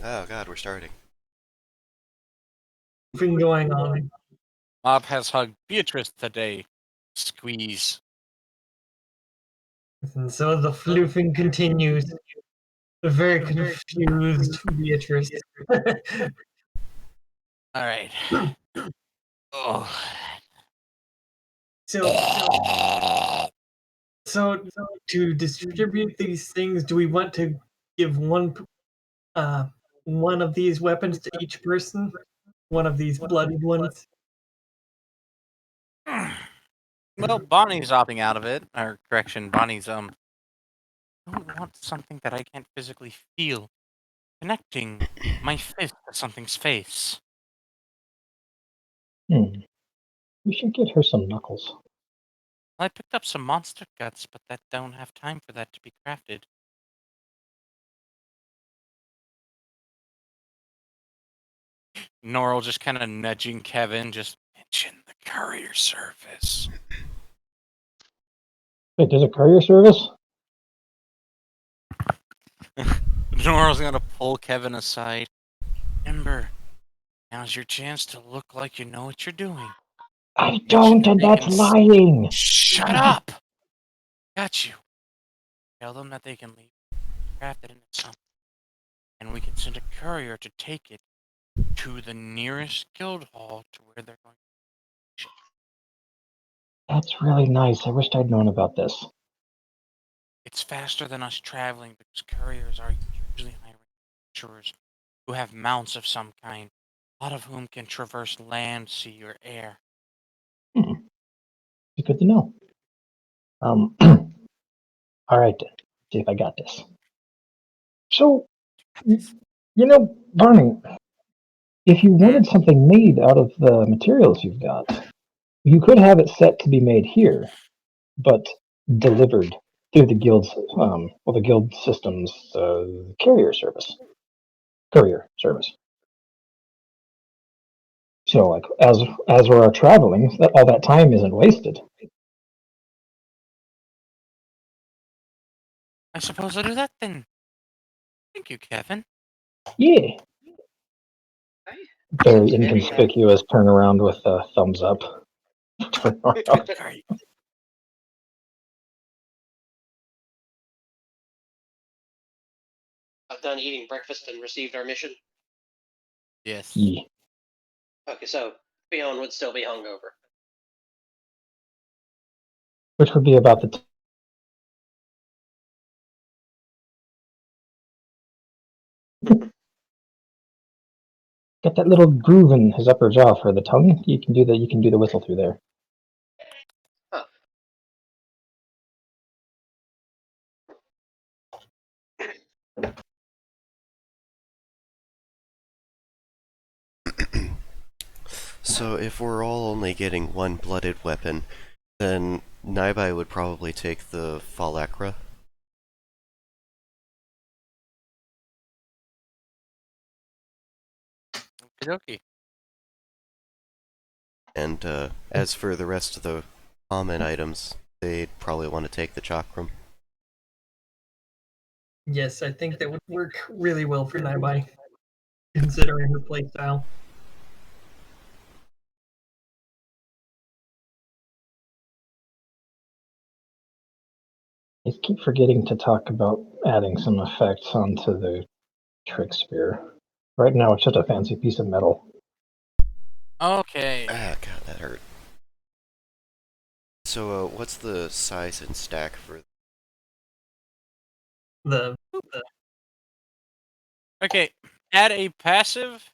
Oh god, we're starting. Been going on. Mob has hugged Beatrice today. Squeeze. And so the floofing continues. The very confused Beatrice. Alright. Oh. So to distribute these things, do we want to give one of these weapons to each person? One of these bloodied ones? Well, Bonnie's opting out of it. Or, correction, Bonnie's, I don't want something that I can't physically feel. Connecting my fist to something's face. We should get her some knuckles. Well, I picked up some monster guts, but that don't have time for that to be crafted. Norl just kind of nudging Kevin, just mention the courier service. Wait, there's a courier service? Norl's gonna pull Kevin aside. Ember, now's your chance to look like you know what you're doing. I don't, and that's lying! Shut up! Got you. Tell them that they can leave crafted into something, and we can send a courier to take it to the nearest guild hall to where they're going. That's really nice. I wished I'd known about this. It's faster than us traveling because couriers are usually hiring adventurers who have mounts of some kind, a lot of whom can traverse land, sea, or air. It's good to know. All right, see if I got this. So, Barney, if you wanted something made out of the materials you've got, you could have it set to be made here, but delivered through the guild's, the guild system's courier service. So, like, as we're traveling, all that time isn't wasted. I suppose I'll do that then. Thank you, Kevin. Yeah. Very inconspicuous turnaround with a thumbs up. Great. I've done eating breakfast and received our mission. Yes. Yeah. Okay, so Fion would still be hungover. Which would be about the Get that little groove in his upper jaw for the tongue. You can do the whistle through there. Huh. So if we're all only getting one blooded weapon, then Naibai would probably take the Falacra. Okey-dokey. And as for the rest of the common items, they'd probably want to take the Chakram. Yes, I think that would work really well for Naibai, considering her playstyle. I keep forgetting to talk about adding some effects onto the trick spear. Right now, it's just a fancy piece of metal. Okay. Ah, god, that hurt. So, what's the size and stack for The Okay. Add a passive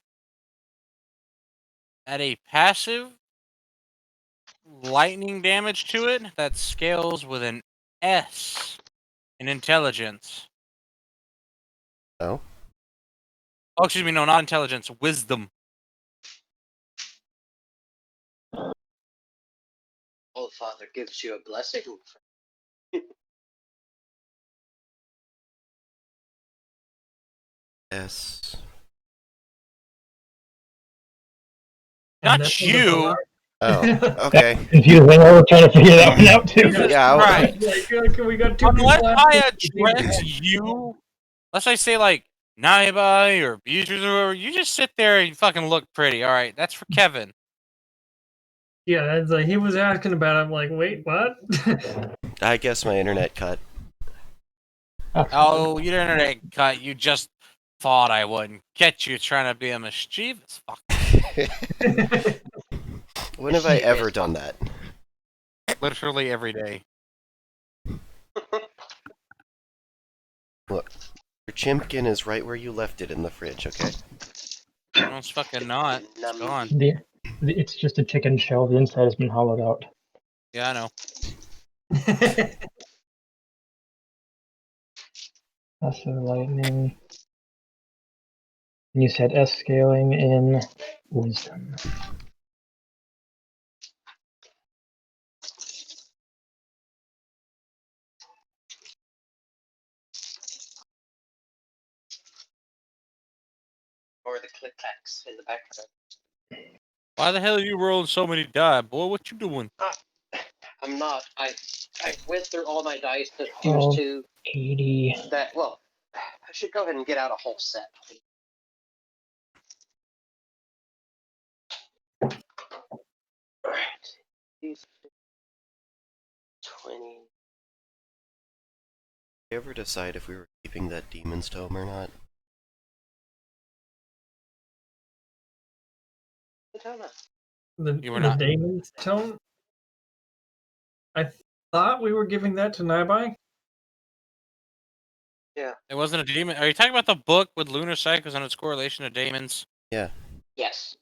lightning damage to it that scales with an S in intelligence. Oh? Oh, excuse me, no, not intelligence, wisdom. Old Father gives you a blessing. S. Not you! Oh, okay. Confusing. We're trying to figure that one out too. Yeah, Right. like, we got two Unless people I asking- address you, unless I say, like, Naibai or Beatrice or whoever, you just sit there and fucking look pretty. All right, that's for Kevin. Yeah, it's like he was asking about it. I'm like, wait, what? I guess my internet cut. Oh, you internet cut. You just thought I wouldn't get you trying to be a mischievous fuck. When have I ever done that? Literally every day. Look, your chimpkin is right where you left it in the fridge, okay? No, it's fucking not. It's gone. It's just a chicken shell. The inside has been hollowed out. Yeah, I know. Also lightning. And you said S scaling in wisdom. Or the click clacks in the background. Why the hell are you rolling so many die, boy? What you doing? I'm not. I went through all my dice to Oh. fuse to 80. that. Well, I should go ahead and get out a whole set. Alright. 20. Did you ever decide if we were keeping that demon's tome or not? I don't know. You were the not. Damon's tone? I thought we were giving that to Naibai. Yeah. It wasn't a demon. Are you talking about the book with lunar cycles and its correlation to demons? Yeah. Yes.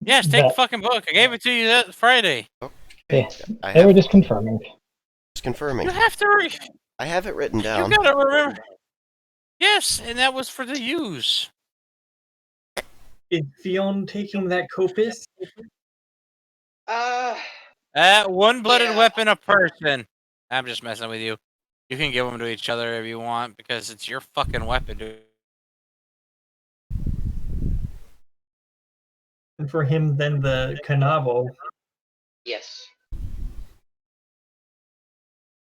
Yes, take the That- fucking book. I gave it to you that Friday. They, I they were have just confirming. just confirming. You have to. I have it written You down. gotta remember. Yes, and that was for the use. Is Fionn taking that Copis? One-blooded Yeah. weapon a person. I'm just messing with you. You can give them to each other if you want because it's your fucking weapon, dude. And for him, then the Kanavo. Yes.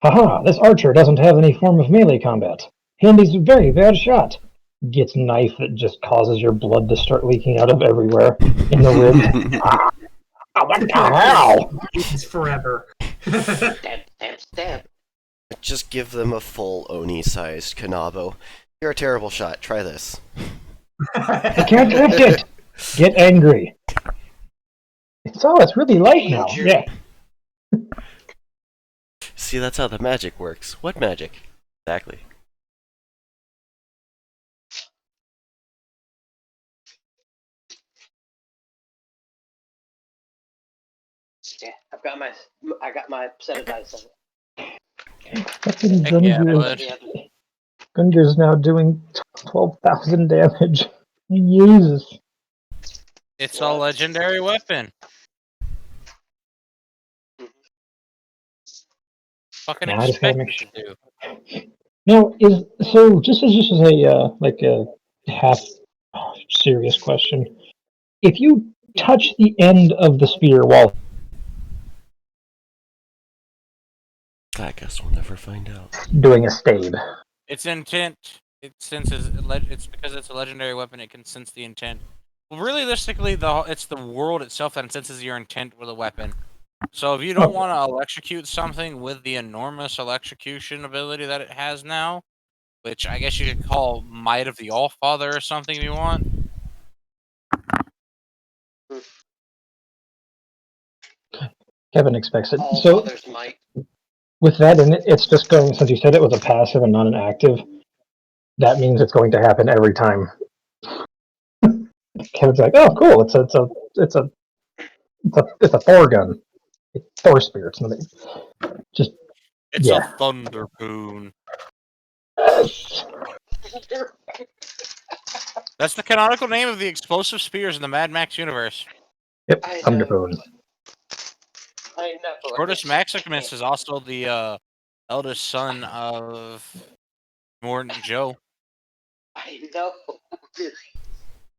Haha, this archer doesn't have any form of melee combat. Handy's a very bad shot. Gets knife that just causes your blood to start leaking out of everywhere in the ribs. What the hell? It's forever. Stab, stab, stab. Just give them a full Oni-sized Kanabo. You're a terrible shot. Try this. I can't lift it. Get angry. It's really light now. Danger. Yeah. See, that's how the magic works. What magic? Exactly. Yeah, I got my set of dice. Fucking Heck yeah, Gunger's, bud. Gunger's now doing 12,000 damage. Jesus. It's a legendary weapon. Fucking Now I just gotta expect make it to do. Now, just as a half serious question, if you touch the end of the spear while I guess we'll never find out. doing a stave, Its intent, it senses. It's because it's a legendary weapon. It can sense the intent. Well, realistically, it's the world itself that senses your intent with a weapon. So if you don't want to electrocute something with the enormous electrocution ability that it has now, which I guess you could call Might of the Allfather or something if you want. Kevin expects it. All So others might. with that in it, it's just going, since you said it was a passive and not an active, that means it's going to happen every time. Kevin's like, oh, cool, it's a Thor gun. Thor spear. It's nothing. Just It's Yeah. a Thunderpoon. That's the canonical name of the explosive spears in the Mad Max universe. Yep, I know. Thunderboon. I know. Tortus Maximus is also the eldest son of Morton Joe. I know.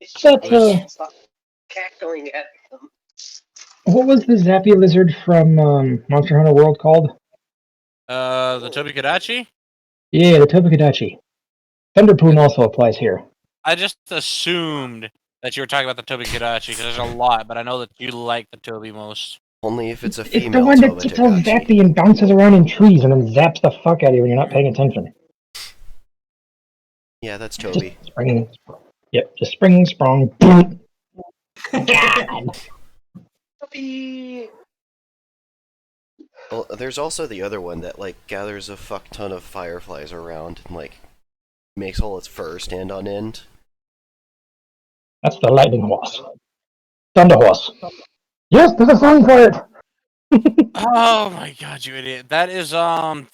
It's But, can't stop cackling at them. What was the Zappy lizard from Monster Hunter World called? The Tobi Kadachi? Yeah, the Tobikadachi. Thunderpoon also applies here. I just assumed that you were talking about the Toby Kadachi because there's a lot, but I know that you like the Toby most. Only if it's a It's the female one that gets all Tobatagachi. zappy and bounces around in trees and then zaps the fuck out of you when you're not paying attention. Yeah, that's Toby. Spring. Yep, just spring, sprung. Boom. God. Puppy! Well, there's also the other one that, like, gathers a fuck ton of fireflies around and, like, makes all its fur stand on end. That's the lightning horse. Thunder horse. Yes, there's a song for it. Oh my god, you idiot! That is the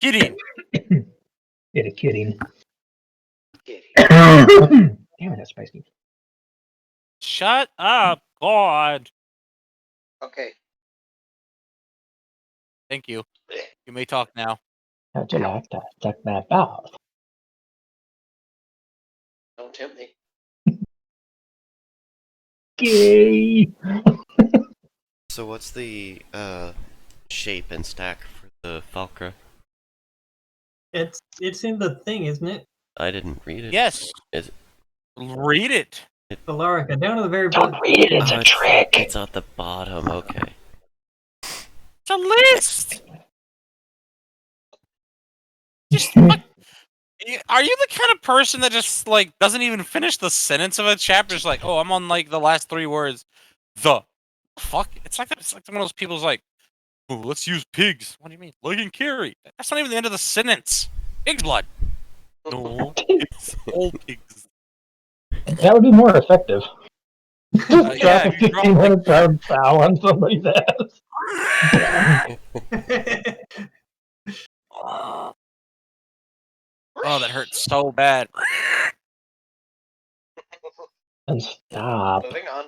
Gideon. Get a kidding. Kitty. Damn it, that's spicy. Shut up, God. Okay. Thank you. You may talk now. How'd you like to suck that off? Don't tempt me. Gay. So what's the, shape and stack for the Falkra? It's in the thing, isn't it? I didn't read it. Yes. Is- Read it. Valarica, down to the very Don't bottom. read it, it's Oh, a trick. It's at the bottom, okay. It's a list. Just fuck. Are you the kind of person that just like doesn't even finish the sentence of a chapter? Just like, oh, I'm on like the last 3 words. The fuck. It's like that. It's like one of those people's like, oh, let's use pigs. What do you mean? Leg and carry. That's not even the end of the sentence. Pig's blood. No, pigs. All pigs. That would be more effective. Just drop Yeah, a if you drop, 1,500-pound fowl on somebody's ass. Oh, that hurts so bad. And stop. Moving on.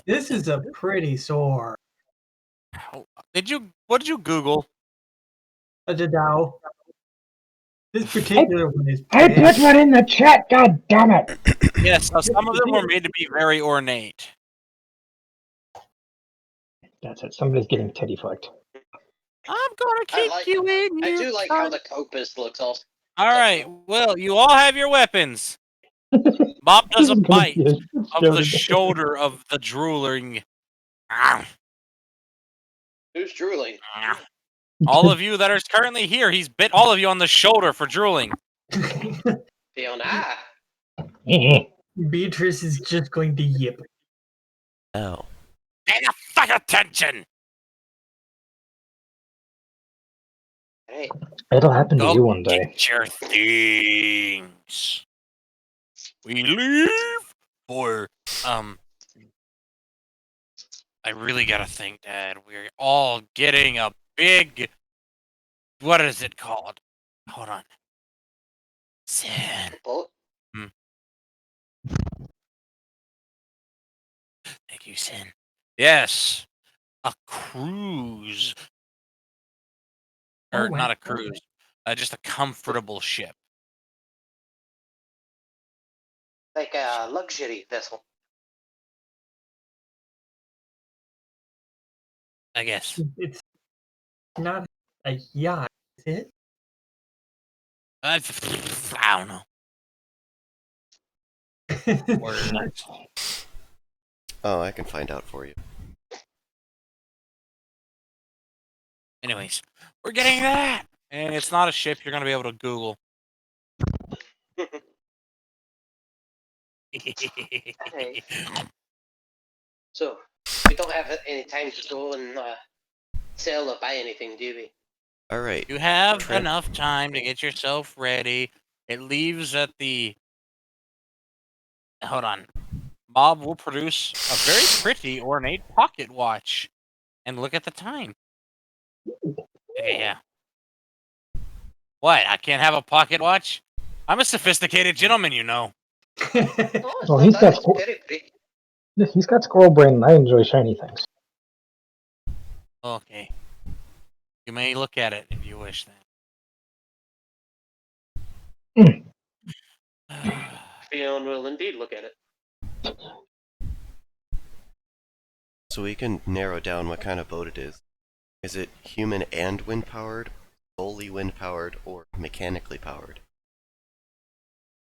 This is a pretty sword. What did you Google? A Jadao. This particular one is I pretty. put one in the chat, god damn it! Yes, some of them were made to be very ornate. That's it, somebody's getting titty fucked. I'm gonna I kick like- you in. I do like how the copus looks also. All right, well, you all have your weapons. Bob does a bite of the shoulder of the drooling. Who's drooling? All of you that are currently here, he's bit all of you on the shoulder for drooling. Fiona. Beatrice is just going to yip. Oh. Pay the fuck attention. Hey. It'll happen to Go you one day. get your things. We leave for I really gotta think, Dad. We're all getting a big. What is it called? Hold on. Sin. Bullet? Thank you, Sin. Yes, a cruise. Or Oh, wow. not a cruise. Just a comfortable ship. Like a luxury vessel. I guess. It's not a yacht, is it? I don't know. Words. Oh, I can find out for you. Anyways, we're getting that, and it's not a ship. You're gonna be able to Google. Hey. So, we don't have any time to go and sell or buy anything, do we? Alright. You have Trent. enough time to get yourself ready. It leaves at the. Hold on. Bob will produce a very pretty ornate pocket watch, and look at the time. Yeah. What? I can't have a pocket watch? I'm a sophisticated gentleman, you know. Oh, it's Well, not he's that, got it's squ- very pretty. He's got squirrel brain and I enjoy shiny things. Okay. You may look at it if you wish then. Fiona will indeed look at it. So we can narrow down what kind of boat it is. Is it human and wind powered? solely wind powered or mechanically powered?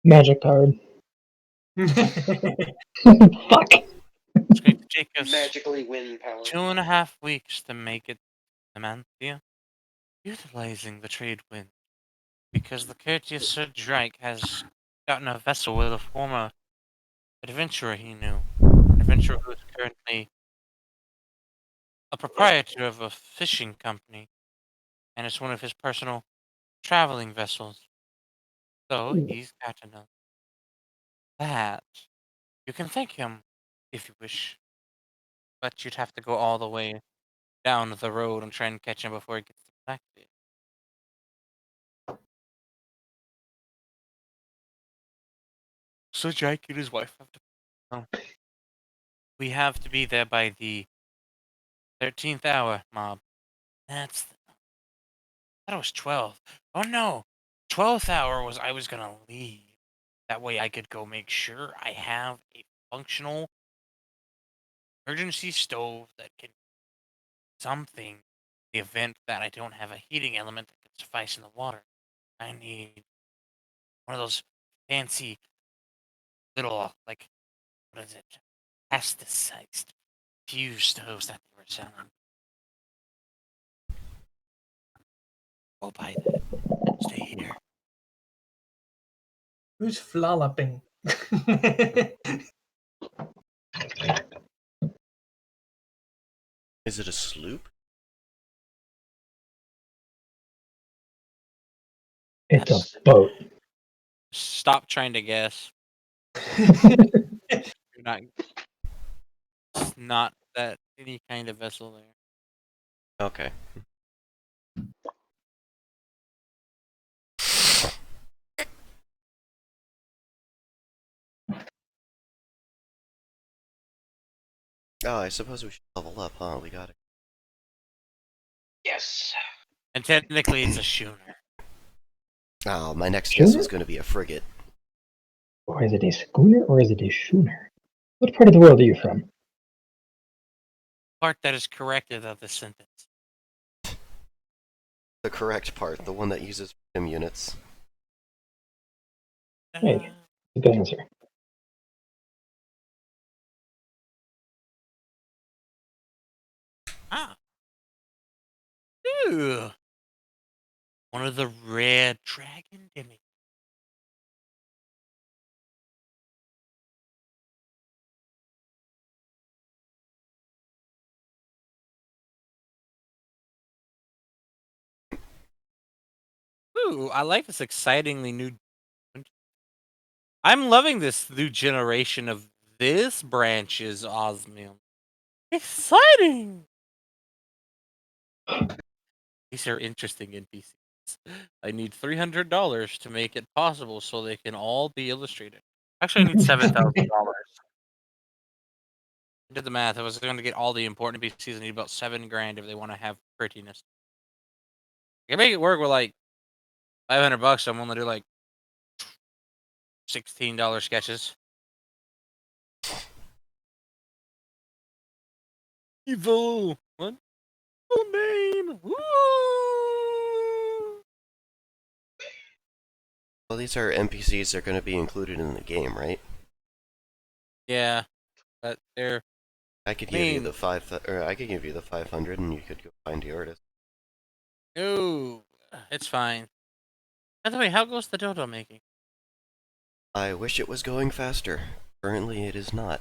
Magic powered. Fuck. It's going to take us Magically wind power. 2.5 weeks to make it to Manthea, utilizing the trade wind, because the courteous Sir Drake has gotten a vessel with a former adventurer he knew. An adventurer who is currently a proprietor of a fishing company, and it's one of his personal traveling vessels. So he's got to know that. You can thank him if you wish, but you'd have to go all the way down the road and try and catch him before he gets to Blackbeard. So Jake and his wife have to. We have to be there by the 13th hour, Mob. That's. I thought it was 12. Oh no! 12th hour was I was gonna leave. That way I could go make sure I have a functional emergency stove that can something the event that I don't have a heating element that can suffice in the water. I need one of those fancy little, like, what is it? Plasticized fuse stoves that they were selling. Go buy that. Stay here. Who's flopping? Is it a sloop? It's a boat. Stop trying to guess. You're not. It's not that any kind of vessel there. Okay. Oh, I suppose we should level up, huh? We got it. Yes. And technically, it's a schooner. Oh, my next guess Schooner? was going to be a frigate. Or is it a schooner or is it a schooner? What part of the world are you from? Part that is corrected of the sentence. The correct part, the one that uses freedom units. Hey. Good answer. Ah. Ooh. One of the rare dragon demi. Ooh, I like this excitingly new. I'm loving this new generation of this branch's osmium. Exciting! These are interesting NPCs. I need $300 to make it possible so they can all be illustrated. Actually, I need $7,000. I did the math. I was going to get all the important NPCs. I need about $7,000 if they want to have prettiness. I can make it work with like $500. I'm going to do like $16 sketches. Evil. What? Full name. Woo! Well, these are NPCs that are going to be included in the game, right? Yeah, but they're. I could give you the I could give you the 500, and you could go find the artist. Oh, it's fine. By the way, how goes the dildo making? I wish it was going faster. Currently, it is not.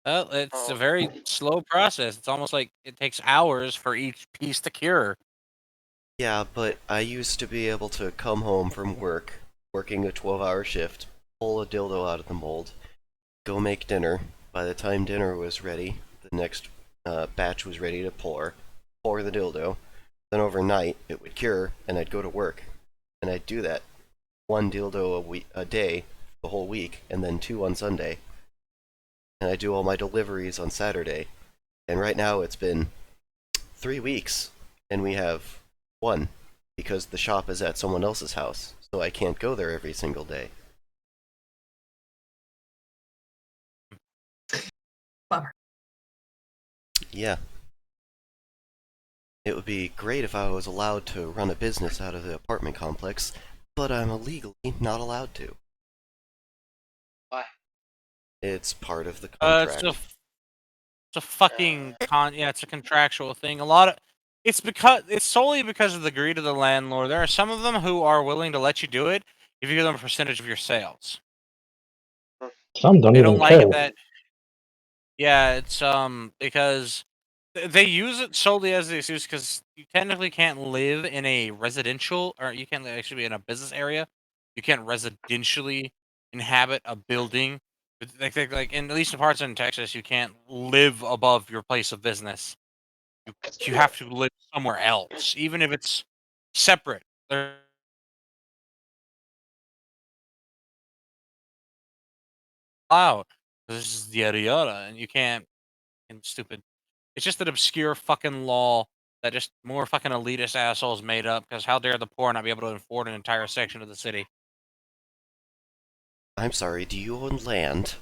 Well, it's a very slow process. It's almost like it takes hours for each piece to cure. Yeah, but I used to be able to come home from work, working a 12-hour shift, pull a dildo out of the mold, go make dinner. By the time dinner was ready, the next batch was ready to pour the dildo. Then overnight, it would cure, and I'd go to work. And I'd do that. One dildo a day, the whole week, and then two on Sunday. And I do all my deliveries on Saturday. And right now it's been 3 weeks, and we have one, because the shop is at someone else's house, so I can't go there every single day. Bummer. Yeah. It would be great if I was allowed to run a business out of the apartment complex, but I'm illegally not allowed to. Why? It's part of the It's contract. a fucking yeah, it's a contractual thing. It's solely because of the greed of the landlord. There are some of them who are willing to let you do it if you give them a percentage of your sales. Some don't They even don't like care. it that yeah, it's because they use it solely as the excuse because you technically can't live in a residential or you can't actually be in a business area. You can't residentially inhabit a building. Like in at least in parts in Texas, you can't live above your place of business. You have to live somewhere else, even if it's separate. They're allowed. This is yada yada, and you can't. And stupid. It's just an obscure fucking law that just more fucking elitist assholes made up. Because how dare the poor not be able to afford an entire section of the city? I'm sorry, do you own land?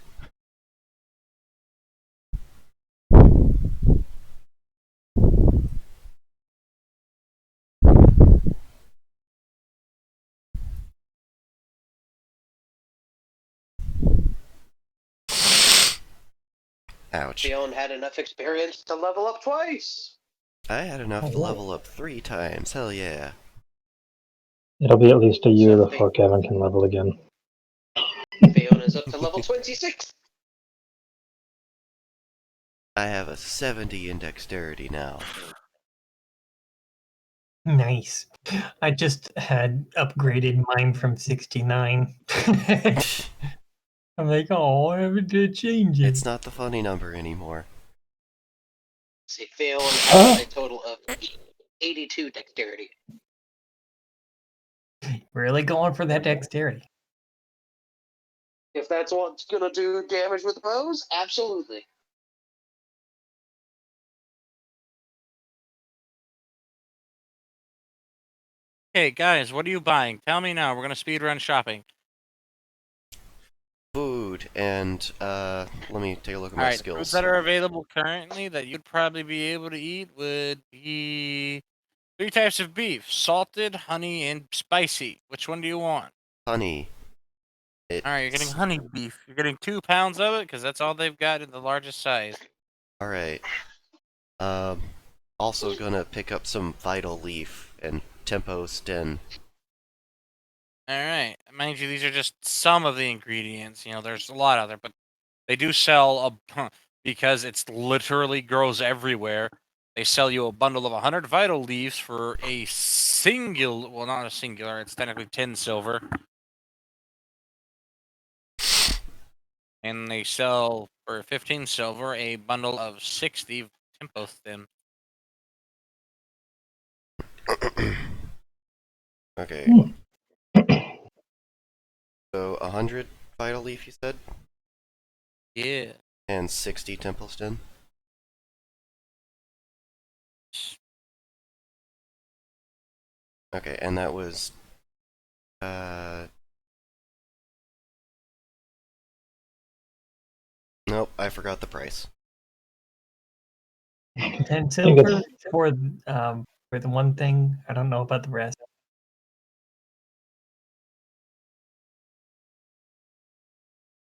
Ouch. Fiona had enough experience to level up twice. I had enough to Alright. level up 3 times, hell yeah. It'll be at least a year So before Kevin can level again. Fiona's up to level 26. I have a 70 in dexterity now. Nice. I just had upgraded mine from 69. I'm like, oh, I haven't to change it. It's not the funny number anymore. See, Fiona has a total of 82 dexterity. Really going for that dexterity. If that's what's gonna do damage with bows, absolutely. Hey guys, what are you buying? Tell me now. We're gonna speed run shopping. Food, and, let me take a look at All my right, foods skills. that are available currently that you'd probably be able to eat would be 3 types of beef: salted, honey, and spicy. Which one do you want? Honey. All right, you're getting It's... honey beef. You're getting 2 pounds of it because that's all they've got in the largest size. Alright. Also gonna pick up some Vital Leaf and Tempo Sten. All right, mind you, these are just some of the ingredients. You know, there's a lot out there, but they do sell a because it's literally grows everywhere. They sell you a bundle of 100 vital leaves for a singular, well, not a singular. It's technically 10 silver, and they sell for 15 silver a bundle of 60 tempo stem. Okay. Hmm. So, 100 Vital Leaf, you said? Yeah. And 60 Temple Sten? Okay, and that was... Nope, I forgot the price. 10 think silver it's for the one thing. I don't know about the rest.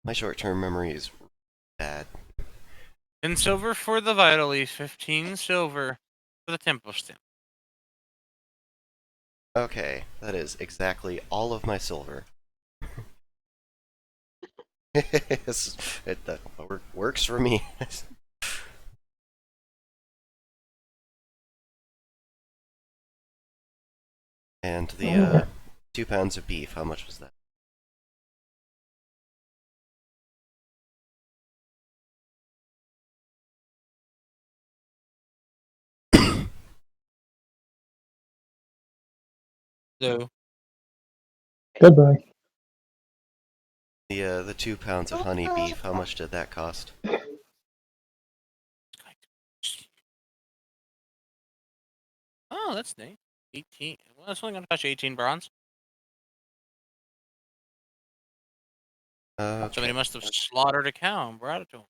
My short-term memory is bad. 10 silver for the vital leaf, 15 silver for the tempo stem. Okay, that is exactly all of my silver. That works for me. And the 2 pounds of beef, how much was that? So, goodbye. The 2 pounds of honey beef, how much did that cost? oh, that's neat. 18. Well, that's only gonna cost you 18 bronze. Somebody Okay. must have slaughtered a cow and brought it to him.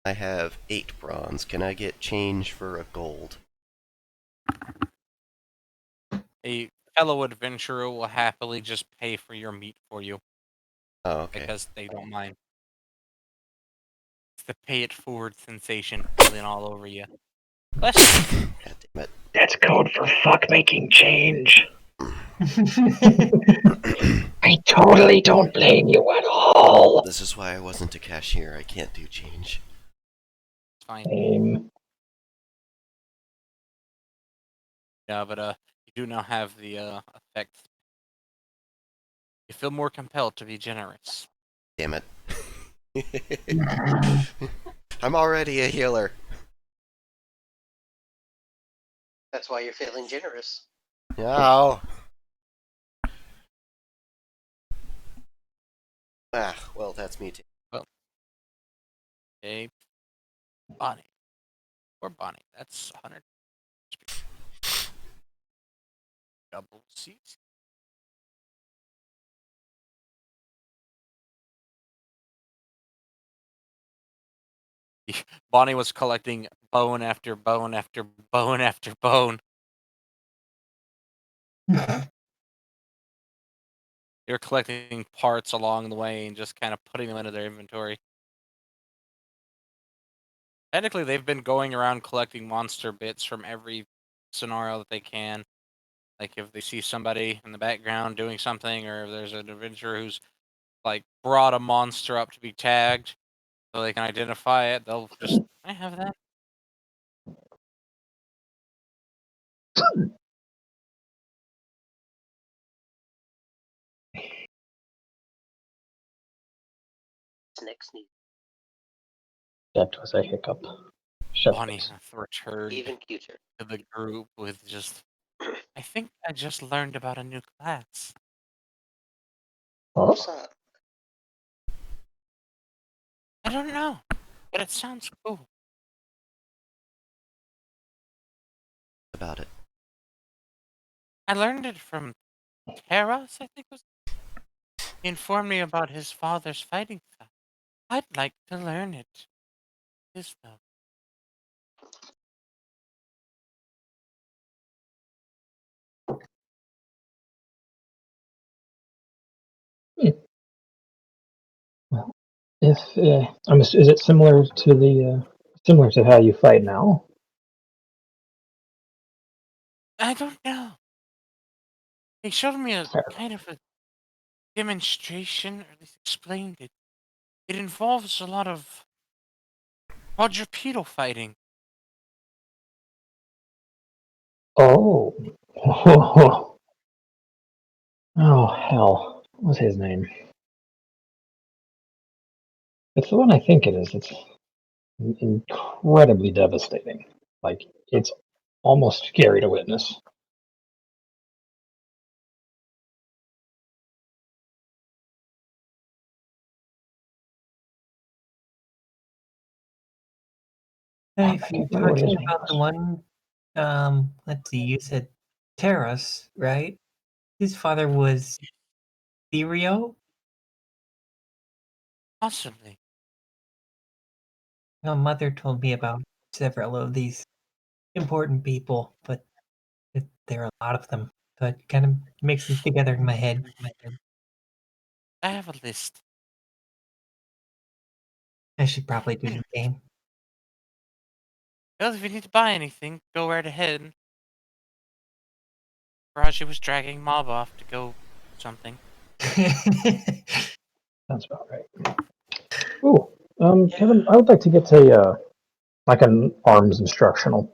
I have 8 bronze. Can I get change for a gold? A fellow adventurer will happily just pay for your meat for you Oh, okay. because they don't mind. It's the pay it forward sensation feeling all over you. Bless you. God damn it. That's code for fuck making change. I totally don't blame you at all. This is why I wasn't a cashier. I can't do change. It's fine. Same. Yeah, but you do now have the effect. You feel more compelled to be generous. Damn it. I'm already a healer. That's why you're feeling generous. No. Well, that's me too. Okay. Bonnie. Or Bonnie. That's 100. Double C's. Bonnie was collecting bone after bone after bone after bone. You're collecting parts along the way and just kind of putting them into their inventory. Technically, they've been going around collecting monster bits from every scenario that they can. Like if they see somebody in the background doing something, or if there's an adventurer who's like brought a monster up to be tagged, so they can identify it, they'll just, I have that. Next sneeze. That was a hiccup. Shut Bonnie up. has returned Even cuter. to the group with just, I think I just learned about a new class. Huh? What's up? I don't know, but it sounds cool. About it. I learned it from Terras, I think was. He informed me about his father's fighting style. I'd like to learn it. This though. If is it similar to how you fight now? I don't know. He showed me a Fair. kind of a demonstration, or at least explained it. It involves a lot of quadrupedal fighting. Oh. Oh hell. What was his name? It's the one I think it is. It's incredibly devastating. Like it's almost scary to witness. If you're I don't know what his talking name about the was. one, let's see, you said Terras, right? His father was Therio? Possibly. My mother told me about several of these important people, but there are a lot of them. So it kind of mixes together in my head. I have a list. I should probably do the game. Well, if you need to buy anything, go right ahead. Raji was dragging Mob off to go something. Sounds about right. Ooh, Kevin, I would like to get a like an arms instructional.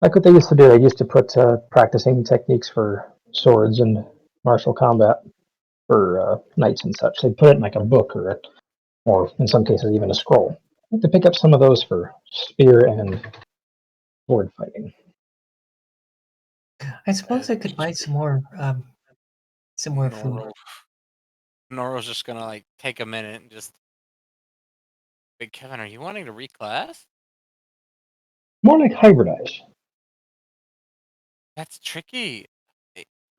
Like what they used to do. They used to put practicing techniques for swords and martial combat for knights and such. They put it in like a book or in some cases even a scroll. I have to pick up some of those for spear and sword fighting. I suppose I could buy some more food. Noro's just gonna like take a minute and just. Big Kevin, are you wanting to reclass? More like hybridize. That's tricky.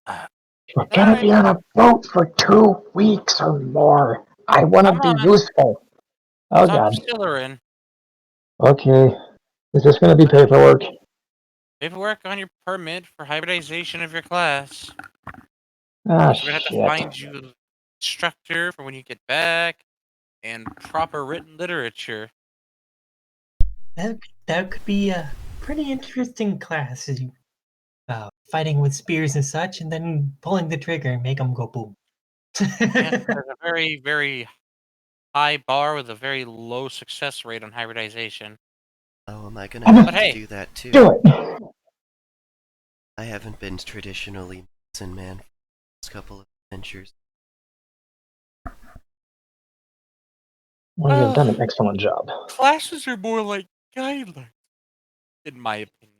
We're gonna be on a boat for 2 weeks or more. I want to Come be on. useful. Oh Talk to God. Sillerin. Okay. Is this going to be paperwork? Paperwork on your permit for hybridization of your class. Ah, So we're gonna have to shit. find you an instructor for when you get back, and proper written literature. That could be a pretty interesting class. Fighting with spears and such, and then pulling the trigger and make them go boom. Yes, there's a very, very high bar with a very low success rate on hybridization. Oh, am I gonna I'm have But to hey, do that too? do it. I haven't been traditionally medicine man for the last couple of adventures. Well, you've done an excellent job. classes are more like guidelines, in my opinion.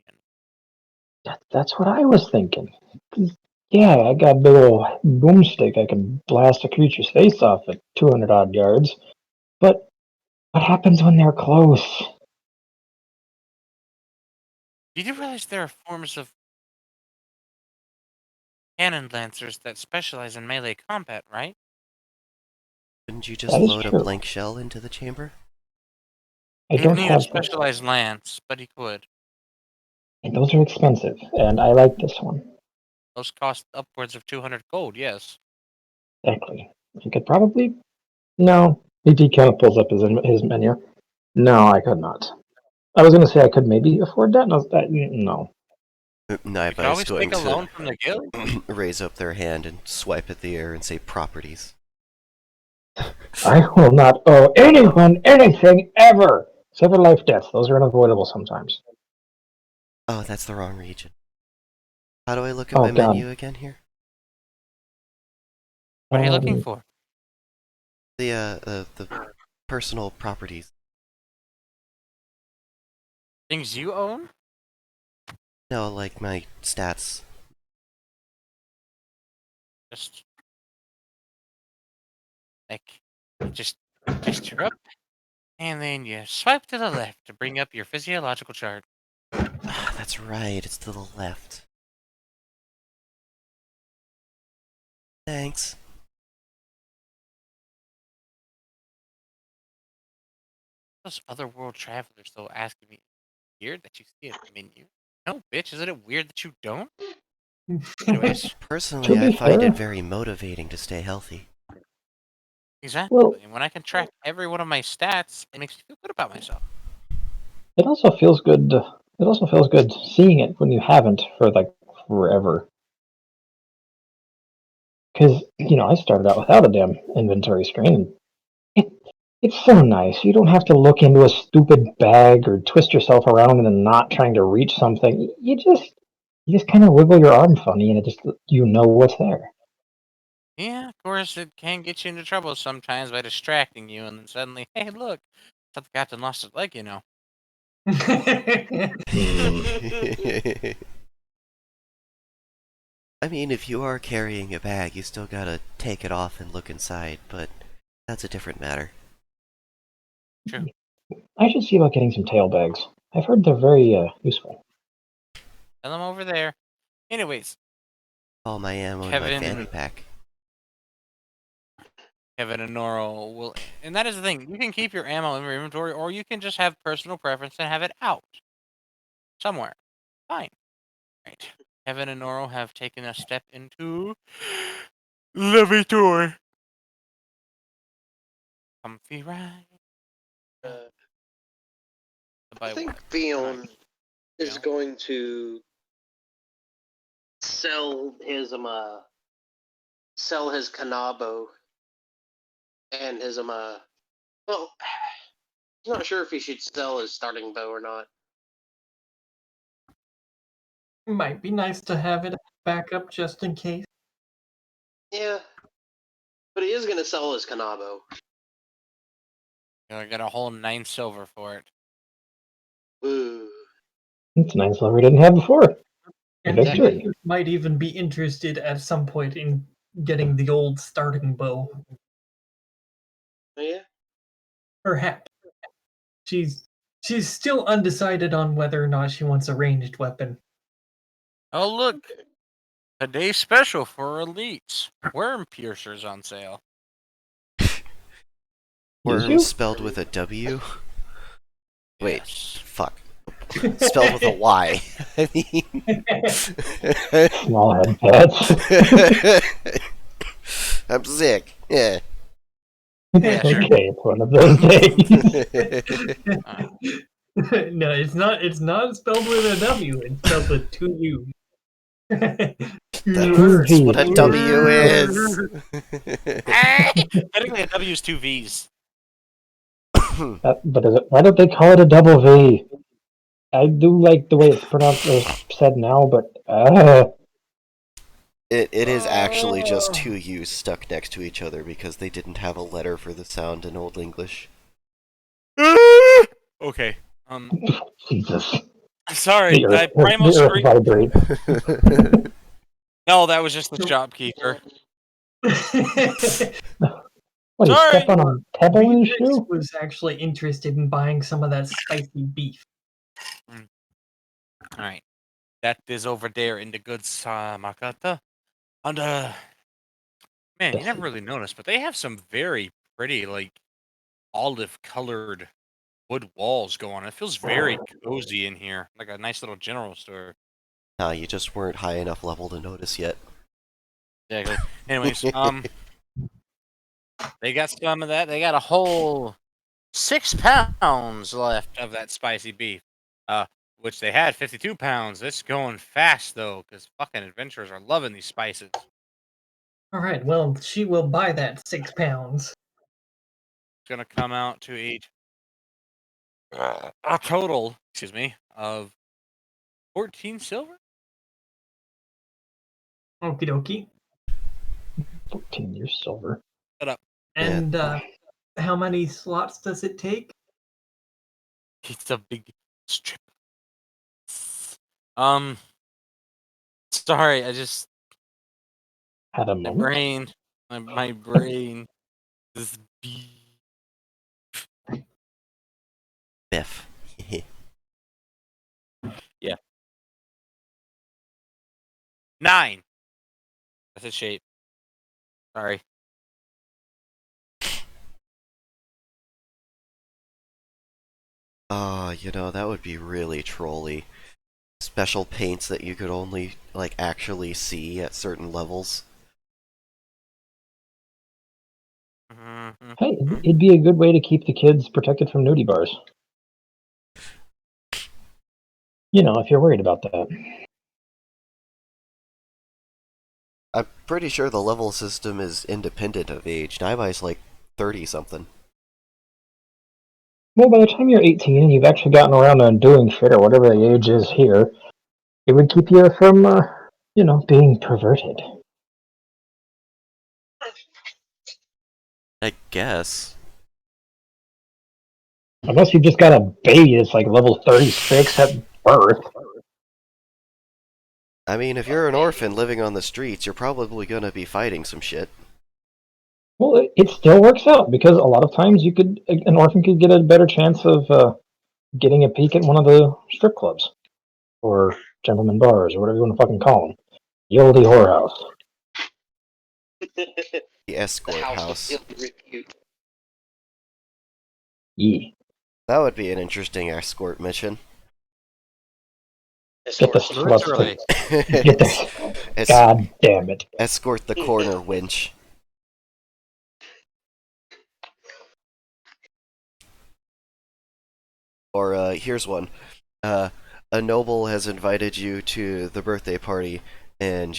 That's what I was thinking. 'Cause, yeah, I got a big old boomstick. I can blast a creature's face off at 200 odd yards. But what happens when they're close? You do realize there are forms of cannon lancers that specialize in melee combat, right? Couldn't you just That is load a true. blank shell into the chamber? I He don't didn't need a have those. specialized lance, but he could. And those are expensive, and I like this one. Those cost upwards of 200 gold, yes. Exactly. You could probably. No. BT kind of pulls up his menu. No, I could not. I was going to say I could maybe afford that. No. No, You could I was always going take a loan to from the guild. raise up their hand and swipe at the air and say properties. I will not owe anyone anything ever, except for life debts. Those are unavoidable sometimes. Oh, that's the wrong region. How do I look at Oh my God. menu again here? What are you looking Um, for? The personal properties. Things you own? No, like my stats. Just like gesture up, and then you swipe to the left to bring up your physiological chart. Ah, that's right, it's to the left. Thanks. Those other world travelers though asking me, weird that you see a menu. No, bitch, isn't it weird that you don't? Anyways, Personally, To I be find it fair- very motivating to stay healthy. exactly. Well- And when I can track every one of my stats, it makes me feel good about myself. It also feels good. It also feels good seeing it when you haven't for like forever. Because I started out without a damn inventory screen. And it's so nice. You don't have to look into a stupid bag or twist yourself around and then not trying to reach something. You just kind of wiggle your arm funny, and it just what's there. Yeah, of course, it can get you into trouble sometimes by distracting you, and then suddenly, hey, look, thought the captain lost his leg, I mean, if you are carrying a bag, you still gotta take it off and look inside, but that's a different matter. True. I should see about getting some tail bags. I've heard they're very useful. Tell him over there. Anyways, All my ammo in my Kevin- fanny pack. Kevin and Noro will, and that is the thing. You can keep your ammo in your inventory, or you can just have personal preference and have it out somewhere. Fine. Right. Kevin and Noro have taken a step into Levitor. Comfy ride. I think Fion is going to sell his Kanabo and his well, he's not sure if he should sell his starting bow or not. Might be nice to have it back up just in case. Yeah, but he is going to sell his Kanabo. I got a whole 9 silver for it. Ooh. It's nice that we didn't have before. And Victory. he might even be interested at some point in getting the old starting bow. Yeah. Perhaps. She's still undecided on whether or not she wants a ranged weapon. Oh, look. Today's special for elites. Worm piercers on sale. Use Worm you? spelled with a W? Wait, Yes. fuck. Spelled with a Y. I mean, Small head pets. I'm sick. Yeah. Yeah, sure. Okay, it's one of those days. No, it's not. It's not spelled with a W. It's spelled with two U's. That's what a V's. W is. Technically, a W is two V's. But why don't they call it a double V? I do like the way it's pronounced or said now, but It is actually just two U's stuck next to each other because they didn't have a letter for the sound in Old English. Okay. Jesus. Sorry. The That primal earth scream. vibrates. No, that was just the shopkeeper. What, he Sorry. stepped on a pebble in his Beatrix shoe? was actually interested in buying some of that spicy beef. All right. That is over there in the good Makata. And man, you never really noticed, but they have some very pretty, like olive-colored wood walls going. It feels very cozy in here, like a nice little general store. Nah, you just weren't high enough level to notice yet. Exactly. Anyways, they got some of that. They got a whole 6 pounds left of that spicy beef. Which they had 52 pounds. This going fast though, because fucking adventurers are loving these spices. All right. Well, she will buy that 6 pounds. It's gonna come out to a total, excuse me, of 14 silver. Okie dokie. 14 years silver. Shut up. And how many slots does it take? It's a big strip. Sorry, I just Had a my moment. brain, my brain is Biff. 9. That's its shape. Sorry. That would be really trolly. Special paints that you could only, like, actually see at certain levels. Mm-hmm. Hey, it'd be a good way to keep the kids protected from nudie bars. You know, if you're worried about that. I'm pretty sure the level system is independent of age. Naibai's like 30-something. Well, by the time you're 18 and you've actually gotten around to doing shit or whatever the age is here, it would keep you from, being perverted. I guess. Unless you've just got a baby that's like level 36 at birth. I mean, if you're an orphan living on the streets, you're probably gonna be fighting some shit. Well, it still works out because a lot of times an orphan could get a better chance of getting a peek at one of the strip clubs or gentleman bars or whatever you want to fucking call them. The oldie whorehouse. The escort The house house. of ill repute. Yeah. That would be an interesting escort mission. Get the Escort. sluts Literally. to get the God damn it. Escort the corner winch. Or, here's one. A noble has invited you to the birthday party, and,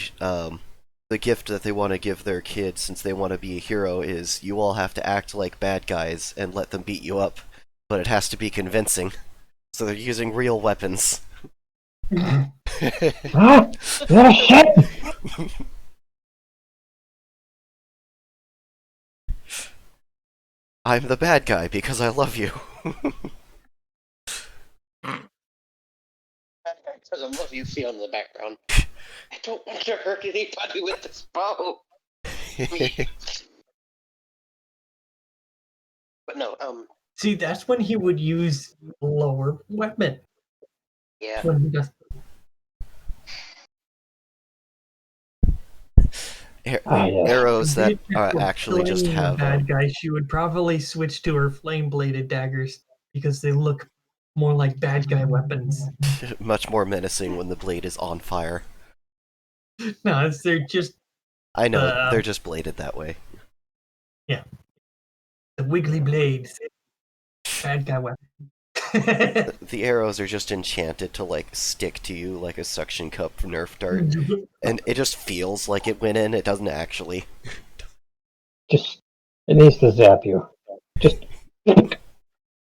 the gift that they want to give their kid, since they want to be a hero, is you all have to act like bad guys and let them beat you up. But it has to be convincing. So they're using real weapons. Ah! Little shit! I'm the bad guy because I love you. Because I love you, feel in the background. I don't want to hurt anybody with this bow. But no, See, that's when he would use lower weapon. yeah. When he does. Yeah. Arrows that Beatrix was actually just killing the have. bad guy. She would probably switch to her flame bladed daggers because they look More like bad guy weapons. Much more menacing when the blade is on fire. No, they're just I know, the they're just bladed that way. the wiggly blades. Bad guy weapon. The arrows are just enchanted to, like, stick to you like a suction cup Nerf dart. And it just feels like it went in, it doesn't actually. Just it needs to zap you. Just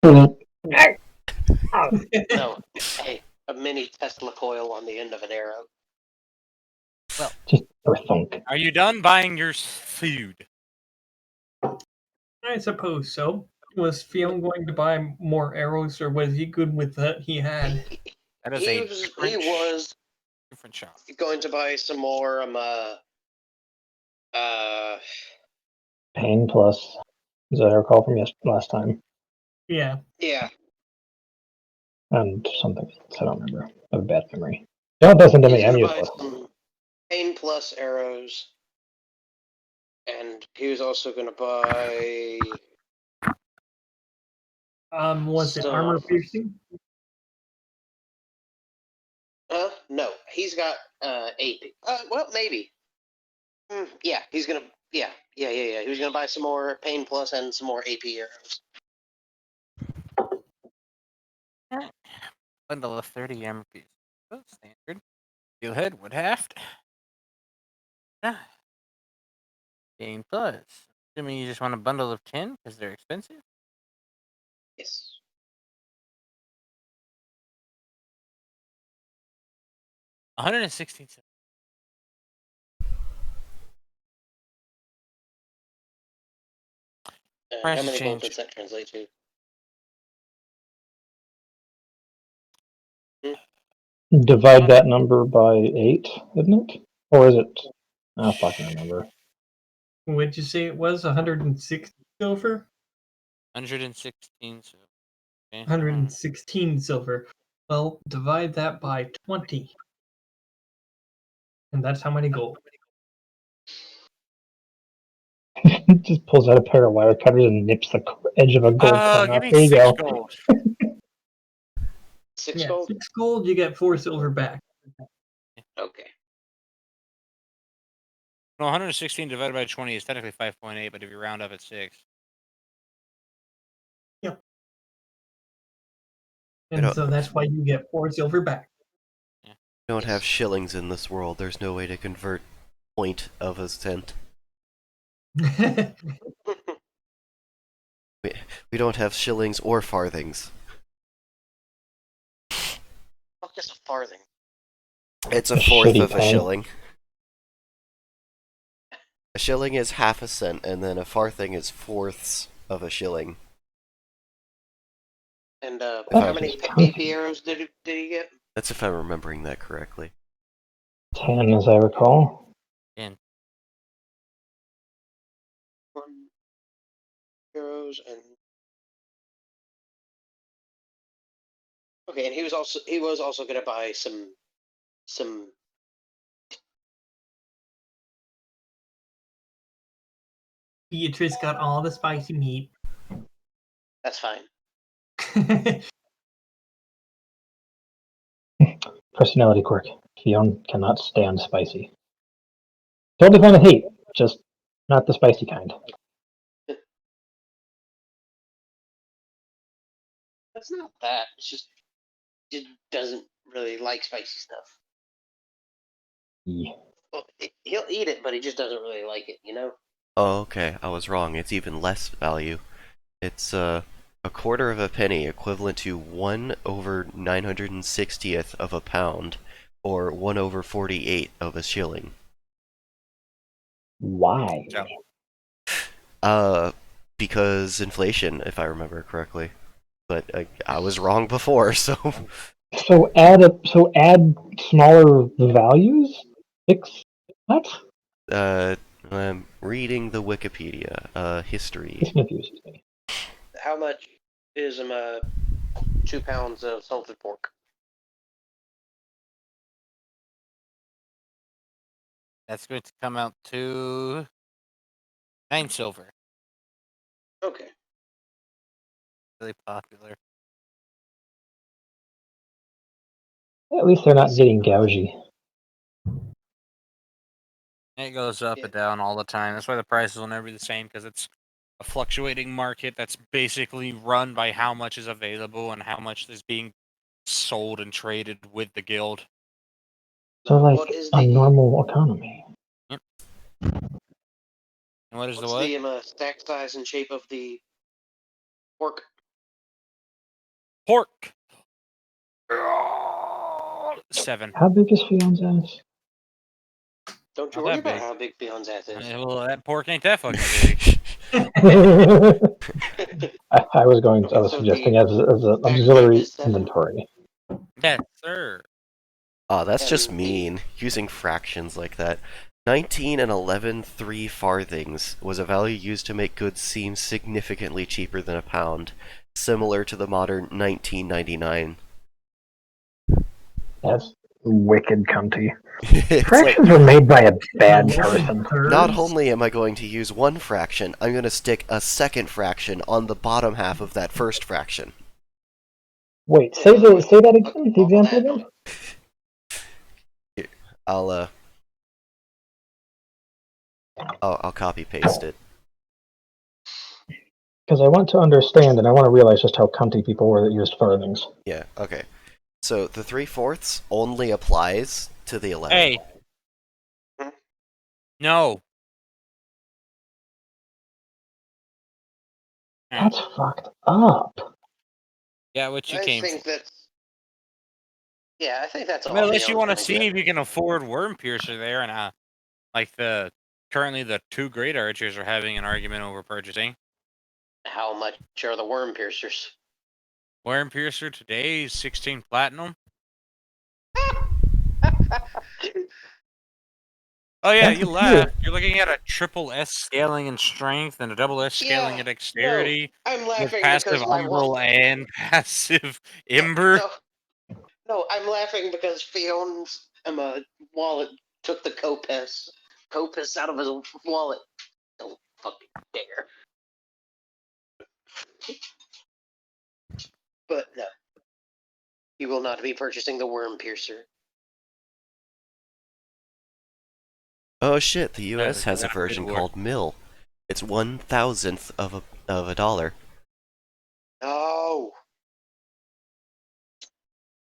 No, hey, a mini Tesla coil on the end of an arrow. just thunk. Are you done buying your food? I suppose so. Was Fion going to buy more arrows, or was he good with that he had? That is He a was different, different shop. going to buy some more Pain plus, as I recall from last time, Yeah. yeah. and something else. I don't remember. I have a bad memory. No, it doesn't to He's me. I'm gonna buy useless. some Pain Plus arrows. And he was also gonna buy Was it some armor piercing? no, he's got 8. Well, maybe. Yeah, he's gonna. Yeah. He was gonna buy some more Pain Plus and some more AP arrows. Bundle of 30 armor pieces. Oh, standard. Steelhead, wood haft. Ah. Gain plus. Assuming you just want a bundle of 10 because they're expensive. Yes. $116. Price How has many gold changed. does that translate to? Divide that number by 8, isn't it? Or is it? I fucking remember. Would you say it was 160 silver? 116. So, okay. 116 silver. Well, divide that by 20. And that's how many gold. Just pulls out a pair of wire cutters and nips the edge of a gold Oh, coin give off. me There you 6 go. gold. 6 Yeah, gold. 6 gold, you get 4 silver back. Okay. No, 116 divided by 20 is technically 5.8, but if you round up, it's 6. And so that's why you get 4 silver back. We don't have shillings in this world. There's no way to convert point of a cent. We don't have shillings or farthings. Fuck, just a farthing. It's a A fourth shitty of a penny. shilling. A shilling is half a cent, and then a farthing is fourths of a shilling. And If how I'm- many AP arrows did he get? That's if I'm remembering that correctly. 10, as I recall. 1 arrows and. Okay, and he was also gonna buy some. Beatrice got all the spicy meat. That's fine. Personality quirk. Fion cannot stand spicy. Totally fine with heat, just not the spicy kind. That's not that. It's just he doesn't really like spicy stuff. Yeah. Well, he'll eat it, but he just doesn't really like it. You know. Oh, okay. I was wrong. It's even less value. It's a quarter of a penny, equivalent to 1/960th of a pound, or 1/48 of a shilling. Why? Because inflation, if I remember correctly. But I was wrong before, so. So add smaller values? Fix what? I'm reading the Wikipedia. History. This confuses me. How much is 2 pounds of salted pork? That's going to come out to 9 silver. Okay. Really popular. At least they're not getting gougy. It goes up Yeah. and down all the time. That's why the prices will never be the same, because it's a fluctuating market that's basically run by how much is available and how much is being sold and traded with the guild. So, like What is a the normal economy. And what is what's the what? the stack size and shape of the pork? Pork. 7. How big is Fion's ass? Don't you Not worry that about big. how big Beyond's ass is. Well, that pork ain't that fucking big. I was So suggesting the as an stack shape auxiliary is 7, inventory. Yes, sir. Oh, that's just and the mean, using fractions like that. 19 and 11 3 farthings was a value used to make goods seem significantly cheaper than a pound, similar to the modern 19.99. That's wicked cunty. It's like, Fractions were made by a bad 11 person. not thirds? only am I going to use one fraction, I'm going to stick a second fraction on the bottom half of that first fraction. Wait, yeah, say by the way, that again. The off of example that, again. I'll I'll copy paste it. Because I want to understand and I want to realize just how cunty people were that used farthings. Yeah, okay. So the 3/4 only applies to the 11. Hey. Hmm? No. That's fucked up. Yeah, what you I came think for. that's I think that's I mean, all unless you Beyond's want to gonna see get. if you can afford Worm Piercer there, and like currently the 2 great archers are having an argument over purchasing. How much are the worm piercers? Worm Piercer today is 16 platinum. Oh yeah, That's you a laugh. tier. You're looking at a triple S scaling in strength and a double S scaling Yeah, in no, dexterity I'm with laughing passive because my umbral and passive no, ember. no, I'm laughing because Fion's wallet took the copus out of his wallet. Don't fucking dare. But no, he will not be purchasing the worm piercer. Oh shit, the That US is has a not a bid version war. called Mill. It's 1,000th of a dollar. No.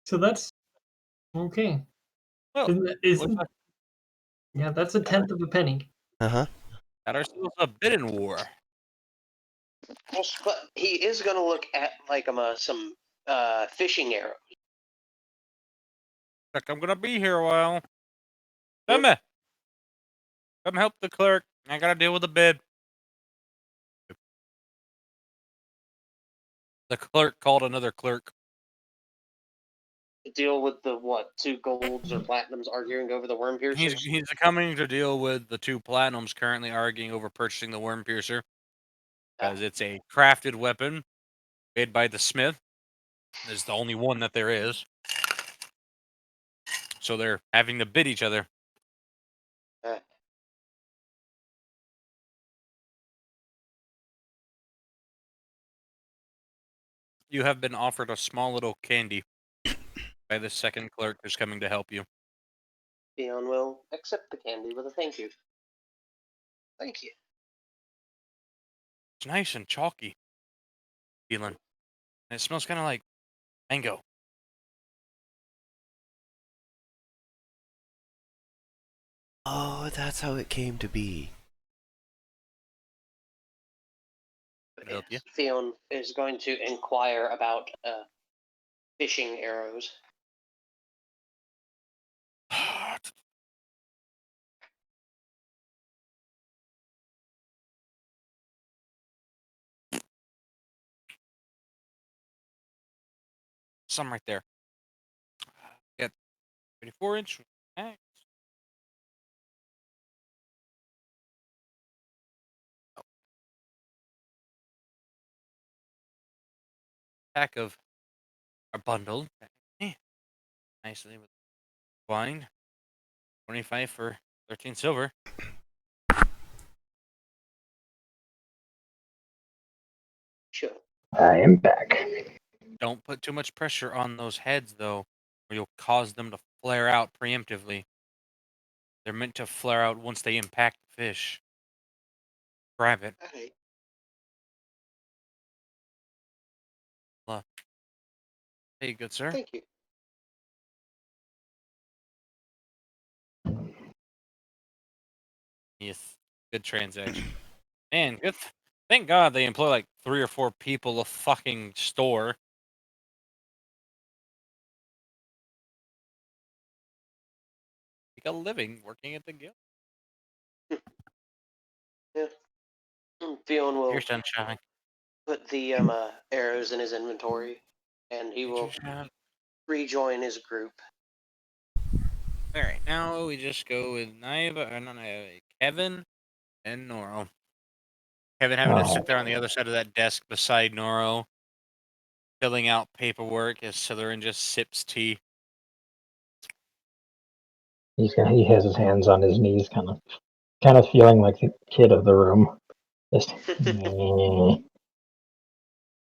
So that's okay. Well, Isn't yeah, that's a tenth of a penny. Uh-huh. got ourselves a bidding war. But he is gonna look at like some fishing arrow. Like, I'm gonna be here a while. Huh? Come help the clerk. I gotta deal with the bid. The clerk called another clerk. Deal with the what? 2 golds or platinums arguing over the worm piercers. He's coming to deal with the 2 platinums currently arguing over purchasing the Worm Piercer, because it's a crafted weapon made by the smith. It's the only one that there is. So they're having to bid each other. You have been offered a small little candy by the second clerk who's coming to help you. Fion will accept the candy with a thank you. Thank you. It's nice and chalky feeling. And it smells kind of like mango. Oh, that's how it came to be. Can I help you? Fion is going to inquire about fishing arrows. Some right there. Got 34-inch. Pack of are bundled nicely with wine. 25 for 13 silver. Sure. I am back. Don't put too much pressure on those heads, though. or you'll cause them to flare out preemptively. They're meant to flare out once they impact the fish. Grab it. Alright. Hey, good sir. Thank you. Yes, good transaction. Man, good. Thank God they employ like 3 or 4 people a fucking store. Make a living working at the guild. Yeah. Fion will Here's sunshine. put the arrows in his inventory, and he will rejoin his group. All right, now we just go with Naiva, or not Naiva, Kevin and Noro. Kevin having to sit there on the other side of that desk beside Noro, filling out paperwork as Slytherin just sips tea. He has his hands on his knees, kind of feeling like the kid of the room. Just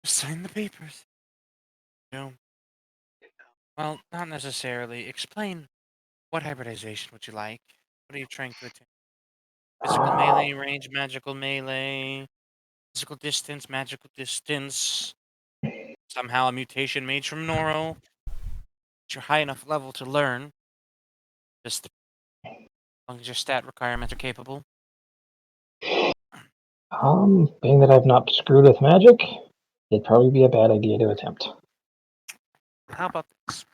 Sign the papers. No. Well, not necessarily. Explain what hybridization would you like? What are you trying to attain? Physical melee range, magical melee, physical distance, magical distance. Somehow a mutation made from Noro. At your high enough level to learn. Just as long as your stat requirements are capable. being that I've not screwed with magic, it'd probably be a bad idea to attempt. How about this?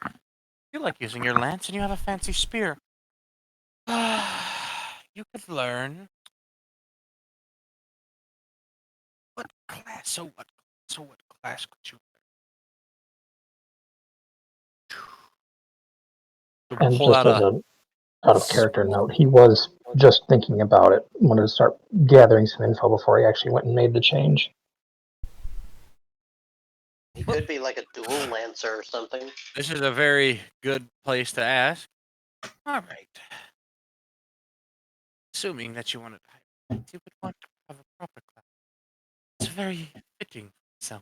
You like using your lance and you have a fancy spear. You could learn. What class? So what class could you learn? And Pull just out as a a out of character note, he was just thinking about it, wanted to start gathering some info before he actually went and made the change. He could be like a dual lancer or something. This is a very good place to ask. All right. Assuming that you wanted to, you would want to have a proper class. It's very fitting. So.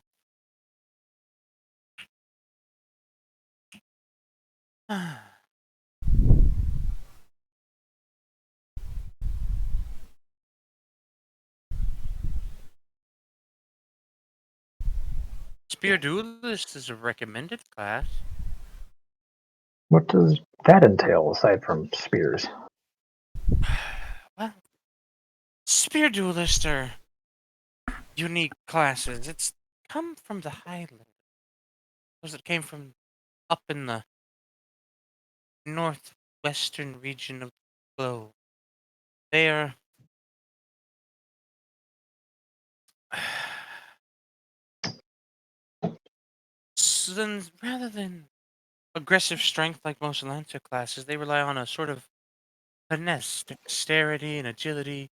Spear Duelist is a recommended class. What does that entail aside from spears? Well, Spear Duelists are unique classes. It's come from the Highlands. It came from up in the northwestern region of the globe. They are rather than aggressive strength like most Lancer classes, they rely on a sort of finesse, dexterity, and agility,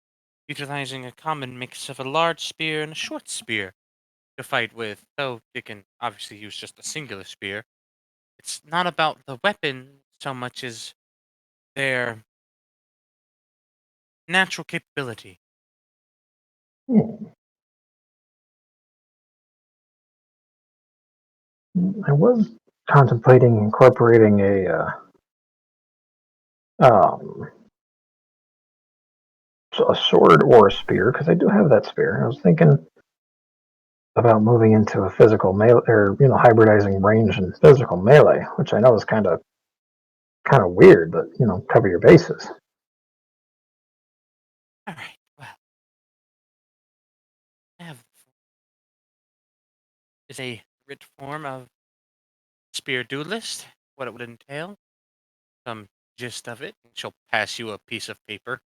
utilizing a common mix of a large spear and a short spear to fight with, though you can obviously use just a singular spear. It's not about the weapon so much as their natural capability. I was contemplating incorporating um, a sword or a spear, because I do have that spear. I was thinking about moving into a physical melee, or hybridizing range and physical melee, which I know is kind of weird, but cover your bases. All right, well, I have is a writ form of Spear Duelist, what it would entail, some gist of it. She'll pass you a piece of paper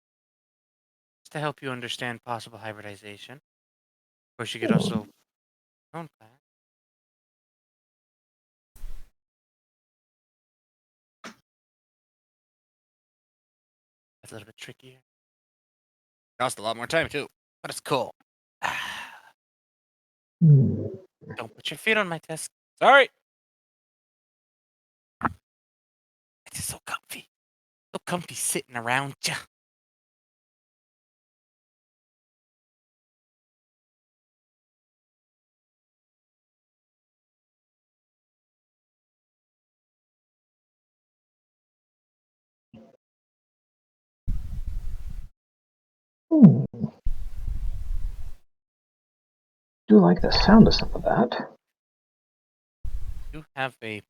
just to help you understand possible hybridization. Of course, you could also your own class. That's a little bit trickier. Cost a lot more time too, but it's cool. Don't put your feet on my desk. Sorry. It's just so comfy. So comfy sitting around ya. Hmm. Do like the sound of some of that. You have a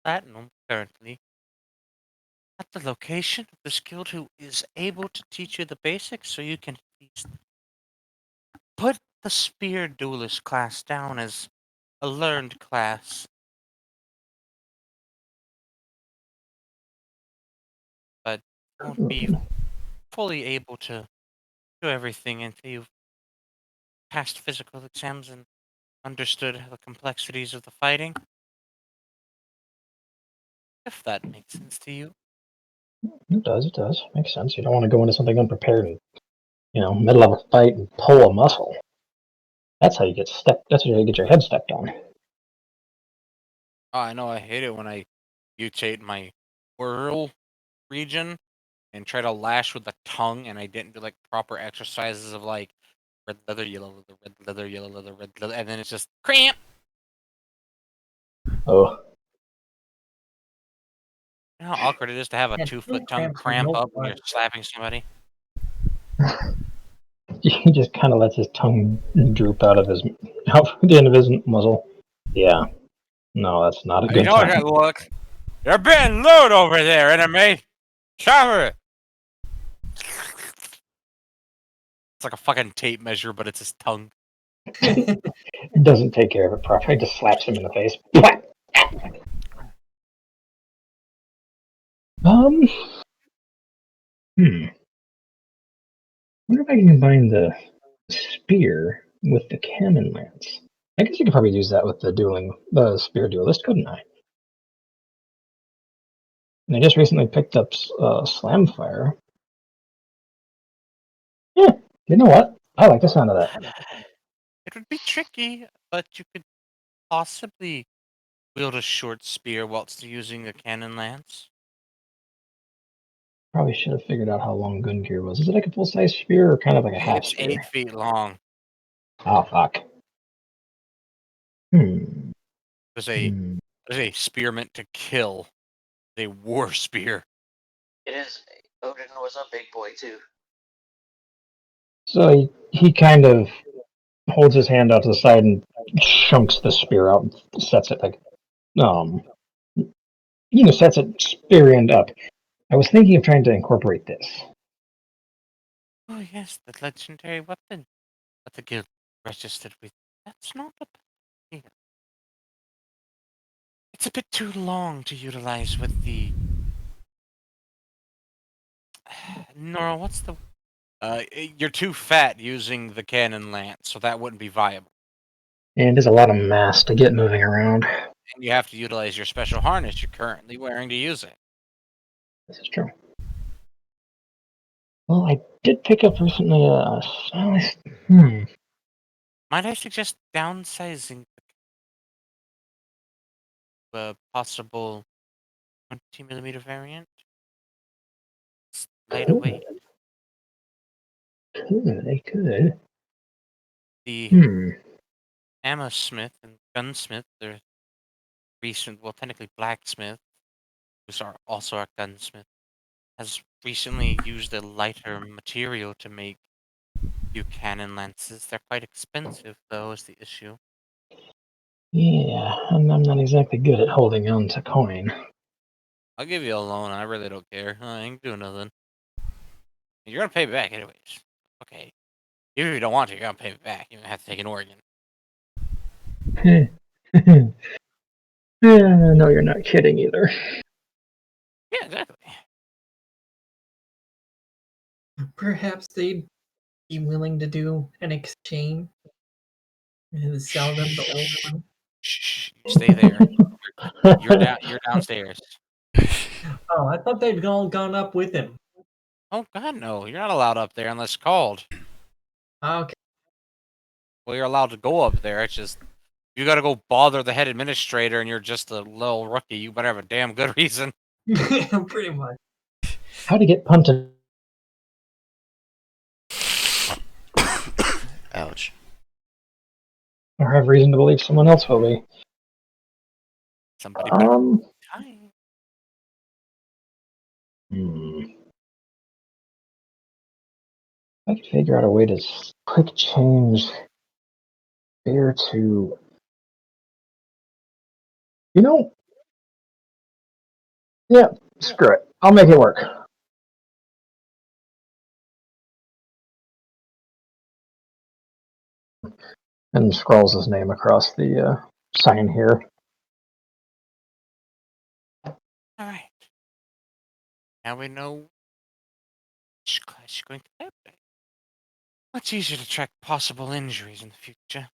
platinum currently at the location of this guild who is able to teach you the basics, so you can at least put the spear duelist class down as a learned class. But you won't be fully able to do everything until you've passed physical exams and understood the complexities of the fighting. If that makes sense to you. It does. Makes sense. You don't want to go into something unprepared and, middle of a fight and pull a muscle. That's how you get stepped. That's how you get your head stepped on. Oh, I know, I hate it when I mutate my whirl region and try to lash with the tongue, and I didn't do like proper exercises of like red leather, yellow leather, red leather, yellow leather, red leather, and then it's just cramp. Oh, You know how awkward it is to have a Yeah, 2-foot tongue cramps are cramp no up when you're fun. slapping somebody? he just kind of lets his tongue droop out the end of his muzzle. Yeah. No, that's not a You good know what? time. Look, you're being lewd over there, enemy. Cover it. It's like a fucking tape measure, but it's his tongue. Doesn't take care of it properly. Just slaps him in the face. Um. Wonder if I can combine the spear with the cannon lance. I guess you could probably use that with the spear duelist, couldn't I? And I just recently picked up slam fire. Yeah, you know what? I like the sound of that. It would be tricky, but you could possibly wield a short spear whilst using a cannon lance. Probably should have figured out how long gun gear was. Is it like a full size spear or kind of like a half It's spear? 8 feet long. Oh fuck. Hmm. There's a spear meant to kill. A war spear. It is. Odin was a big boy too. So he kind of holds his hand out to the side and chunks the spear out and sets it like sets it spear end up. I was thinking of trying to incorporate this. Oh yes, the legendary weapon that the guild registered with. That's not the here. It's a bit too long to utilize with the Nora, what's the you're too fat using the cannon lance, so that wouldn't be viable. And there's a lot of mass to get moving around. And you have to utilize your special harness you're currently wearing to use it. This is true. Well, I did pick up recently Might I suggest downsizing the possible 20mm variant? It's lighter weight. They could. The Hmm. ammo smith and gunsmith, they're recent, well, technically blacksmith, who's also our gunsmith, has recently used a lighter material to make few cannon lances. They're quite expensive, though, is the issue. Yeah, I'm not exactly good at holding on to coin. I'll give you a loan. I really don't care. I ain't doing nothing. You're gonna pay me back anyways. Okay. Even if you don't want to, you're gonna pay me back. You're gonna have to take an organ. No, you're not kidding either. Yeah, exactly. Perhaps they'd be willing to do an exchange and sell them the old one. Shh. You stay there. You're down. You're downstairs. Oh, I thought they'd all gone up with him. Oh God, no! You're not allowed up there unless called. Okay. Well, you're allowed to go up there. It's just you got to go bother the head administrator, and you're just a little rookie. You better have a damn good reason. Pretty much. How to get punted? Ouch. Or have reason to believe someone else will be. Somebody better time. Hmm. I could figure out a way to quick change bear to. You know, yeah, screw it. I'll make it work. And scrawls his name across the sign here. All right. Now we know which class you're going to have. Much easier to track possible injuries in the future.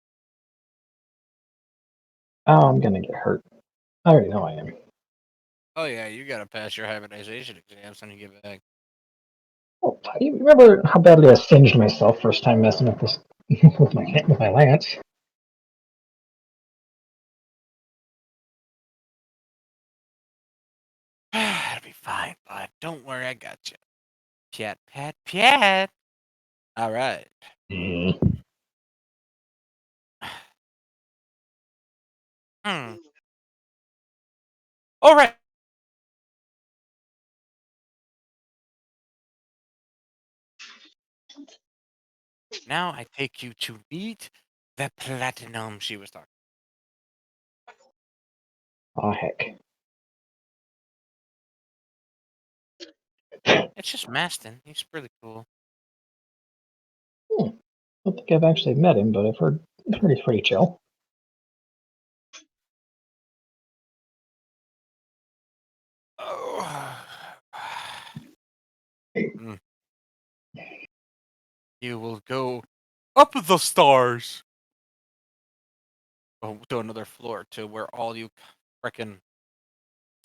Oh, I'm gonna get hurt. I already know I am. Oh yeah, you gotta pass your hybridization exams when you get back. Oh, you remember how badly I singed myself first time messing with this with my lance? It'll be fine, bud. Don't worry, I got you. Pat, pat, pat. All right. Hmm. All right. Now I take you to meet the platinum she was talking. Oh heck. It's just Maston. He's pretty cool. I don't think I've actually met him, but I've heard he's pretty chill. Oh. Mm. You will go up the stars. Oh, to another floor to where all you freaking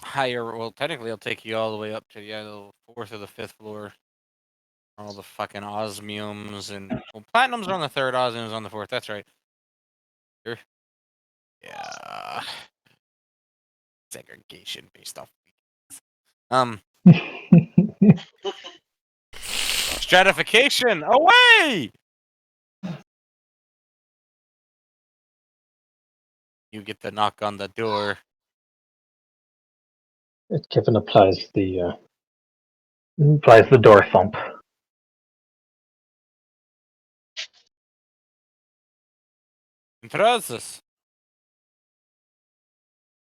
higher. Well, technically, it'll take you all the way up to the 4th or the 5th floor. All the fucking osmiums and platinums are on the 3rd, osmiums on the 4th. That's right. You're, yeah, segregation based off. Stratification away. You get the knock on the door. Kevin applies the door thump. Intrusos.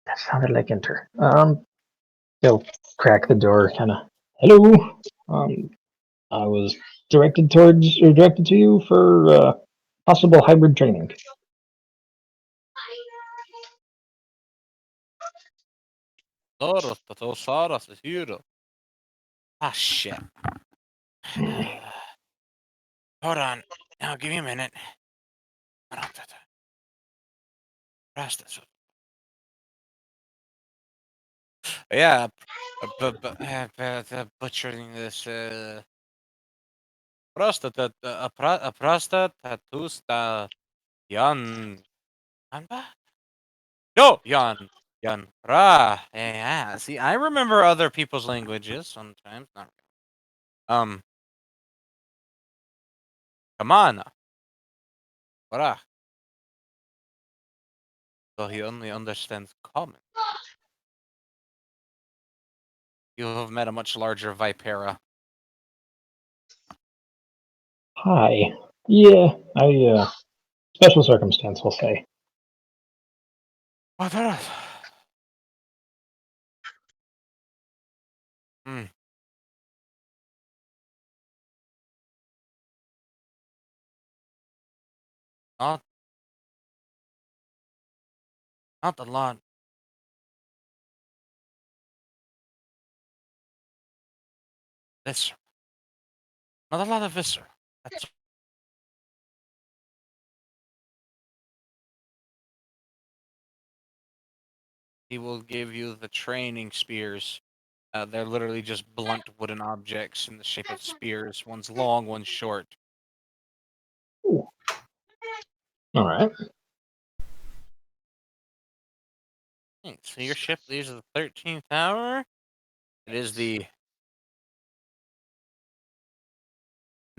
That sounded like enter. He'll crack the door, kind of. Hello. I was directed to you for possible hybrid training. Soros is hero. Ah, shit. Hold on. Now, give me a minute. Yeah, butchering this. Prostata Jan. Anba? No, Jan Ra. Yeah, see, I remember other people's languages sometimes. Not really. Kamana. Ra. So he only understands common. You have met a much larger Vipera. Hi. Yeah, special circumstance, we'll say. Oh, that is. Hmm. Not, not a lot. Viscera. Not a lot of viscera. That's he will give you the training spears. They're literally just blunt wooden objects in the shape of spears. One's long, one's short. Ooh. All right. So your ship leaves the 13th hour. It is the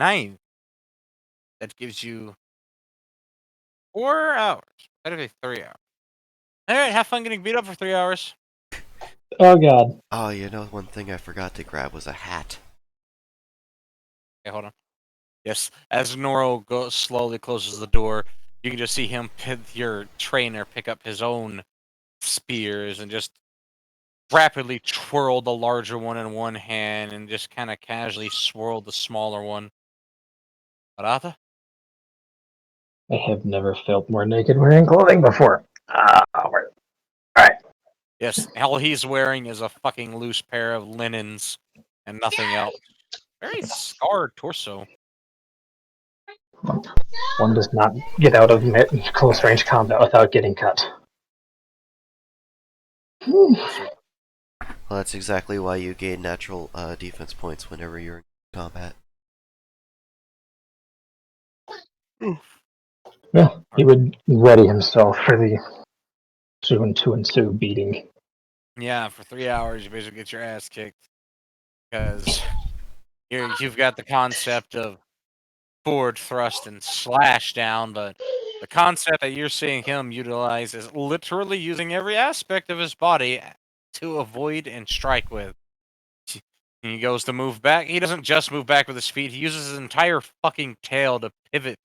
9th. That gives you 4 hours. That'd be 3 hours. All right, have fun getting beat up for 3 hours. Oh God. Oh, you know, one thing I forgot to grab was a hat. Okay, hold on. Yes, as Noro slowly closes the door, you can just see him, your trainer, pick up his own spears and just rapidly twirl the larger one in one hand and just kind of casually swirl the smaller one. Barata? I have never felt more naked wearing clothing before. Alright. Yes, all he's wearing is a fucking loose pair of linens and nothing else. Very scarred torso. One does not get out of close range combat without getting cut. So, Well, that's exactly why you gain natural defense points whenever you're in combat. Yeah, he would ready himself for the soon-to-ensue beating. yeah, for 3 hours you basically get your ass kicked because you've got the concept of forward thrust and slash down, but the concept that you're seeing him utilize is literally using every aspect of his body to avoid and strike with. He goes to move back. He doesn't just move back with his feet. He uses his entire fucking tail to pivot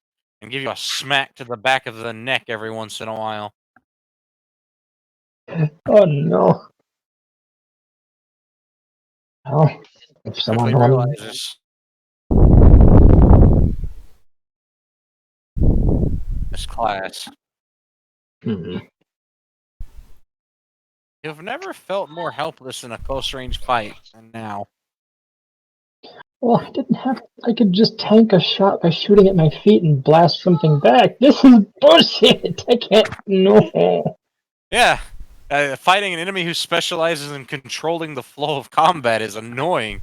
and give you a smack to the back of the neck every once in a while. Oh no. Well, if someone Quickly realizes this class. You've never felt more helpless in a close range fight than now. Well, I didn't have. I could just tank a shot by shooting at my feet and blast something back. This is bullshit. I can't. No. Yeah, fighting an enemy who specializes in controlling the flow of combat is annoying.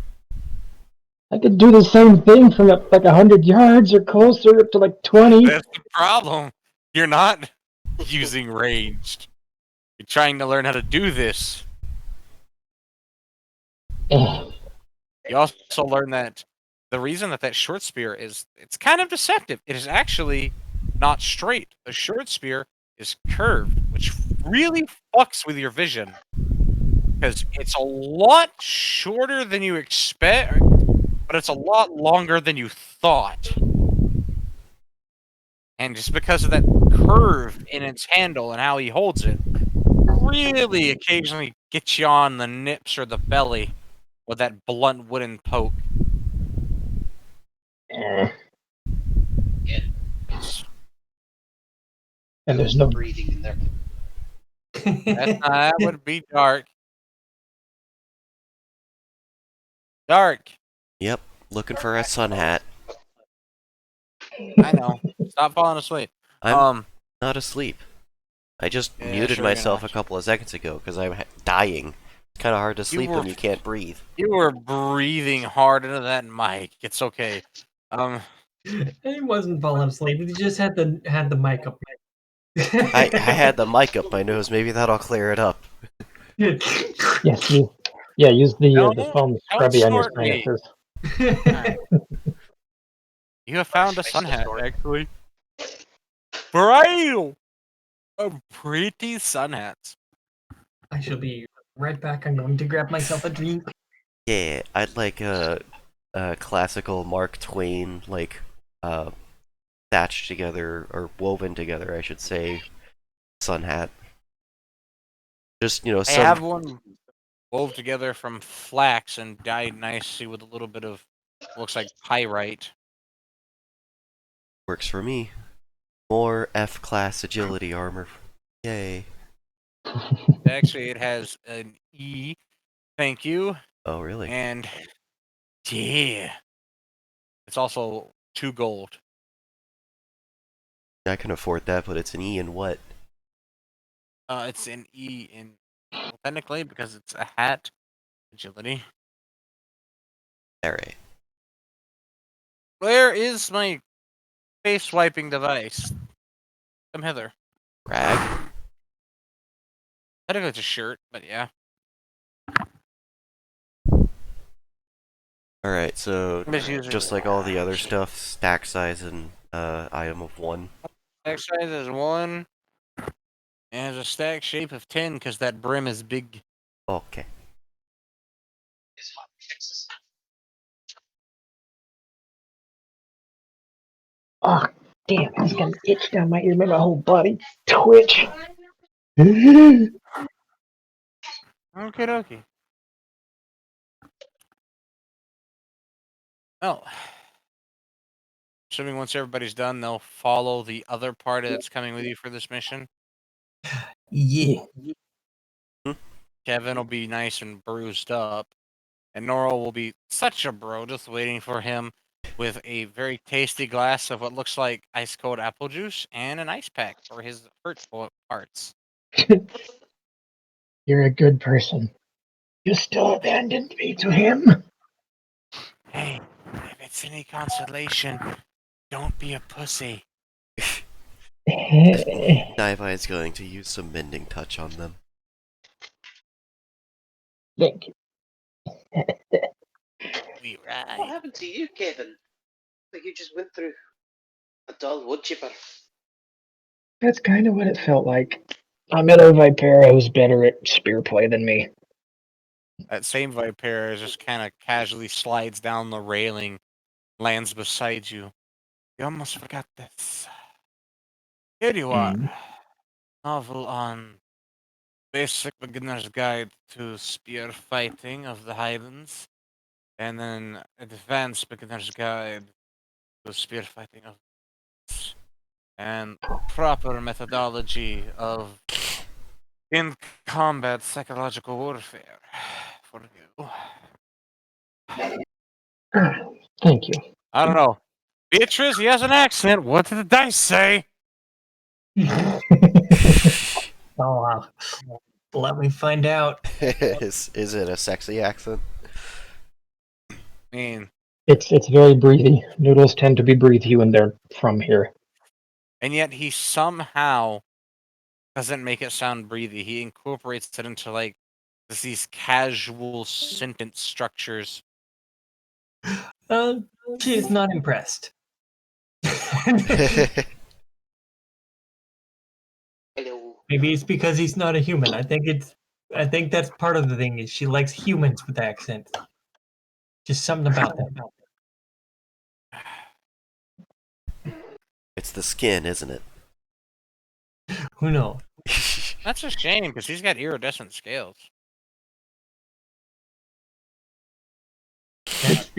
I could do the same thing from like 100 yards or closer up to like 20. That's the problem. You're not using ranged. You're trying to learn how to do this. You also learn that the reason that short spear it's kind of deceptive. It is actually not straight. The short spear is curved, which really fucks with your vision. Because it's a lot shorter than you expect, but it's a lot longer than you thought. And just because of that curve in its handle and how he holds it, really occasionally gets you on the nips or the belly with that blunt wooden poke. Eh. Yes. And there's no. breathing in there. That would be dark. Dark. Yep, looking for a sun hat. I know. Stop falling asleep. I'm not asleep. I just Yeah, muted sure you're myself a not. couple of seconds ago because I'm dying. It's kind of hard to sleep were- when you can't breathe. You were breathing hard into that mic. It's okay. He wasn't falling asleep. He just had the mic up. I had the mic up my nose. Maybe that'll clear it up. Yes, use the foam Don't scrubby on your snort me. sinuses. Alright. You have found a sun hat, actually. Bridal! Pretty sun hats. I shall be right back. I'm going to grab myself a drink. Yeah, I'd like a classical Mark Twain, like, thatched together, or woven together, I should say, sun hat. Just, I have one wove together from flax and dyed nicely with a little bit of, looks like pyrite. works for me. More F-class agility armor. Yay. Actually, it has an E. Thank you. Oh, really? And yeah, it's also 2 gold. I can afford that, but it's an E in what? It's an E in, well, technically, because it's a hat, agility. Alright. Where is my face wiping device? Come hither. Rag? Technically, it's a shirt, but yeah. Alright, so I'm just using just like all the other stuff, stack size and item of 1. stack size is 1, and has a stack shape of 10 because that brim is big. Okay. Oh, damn, it's got an itch down my ear, made my whole body twitch. Okay, dokie. Well, assuming once everybody's done, they'll follow the other party that's coming with you for this mission. Yeah. Kevin will be nice and bruised up, and Nora will be such a bro, just waiting for him with a very tasty glass of what looks like ice cold apple juice and an ice pack for his hurt parts. You're a good person. You still abandoned me to him? Hey, if it's any consolation, don't be a pussy. Naiva is going to use some mending touch on them. Thank you. We What right. happened to you, Kevin? Like you just went through a dull wood chipper. That's kind of what it felt like. I met a Vipera who's better at spear play than me. That same Vipera just kind of casually slides down the railing, lands beside you. You almost forgot this. Here you are. Novel on basic beginner's guide to spear fighting of the Highlands, and then advanced beginner's guide to spear fighting of and proper methodology of in combat psychological warfare for you. Thank you. I don't know. Beatrice, he has an accent. What did the dice say? Oh, wow. Let me find out. is it a sexy accent? I mean, It's very breathy. Noodles tend to be breathy when they're from here. and yet he somehow doesn't make it sound breathy. He incorporates it into like these casual sentence structures. She's not impressed. Hello. Maybe it's because he's not a human. I think that's part of the thing is she likes humans with accents. Just something about them. It's the skin, isn't it? Who knows? That's a shame because he's got iridescent scales. That's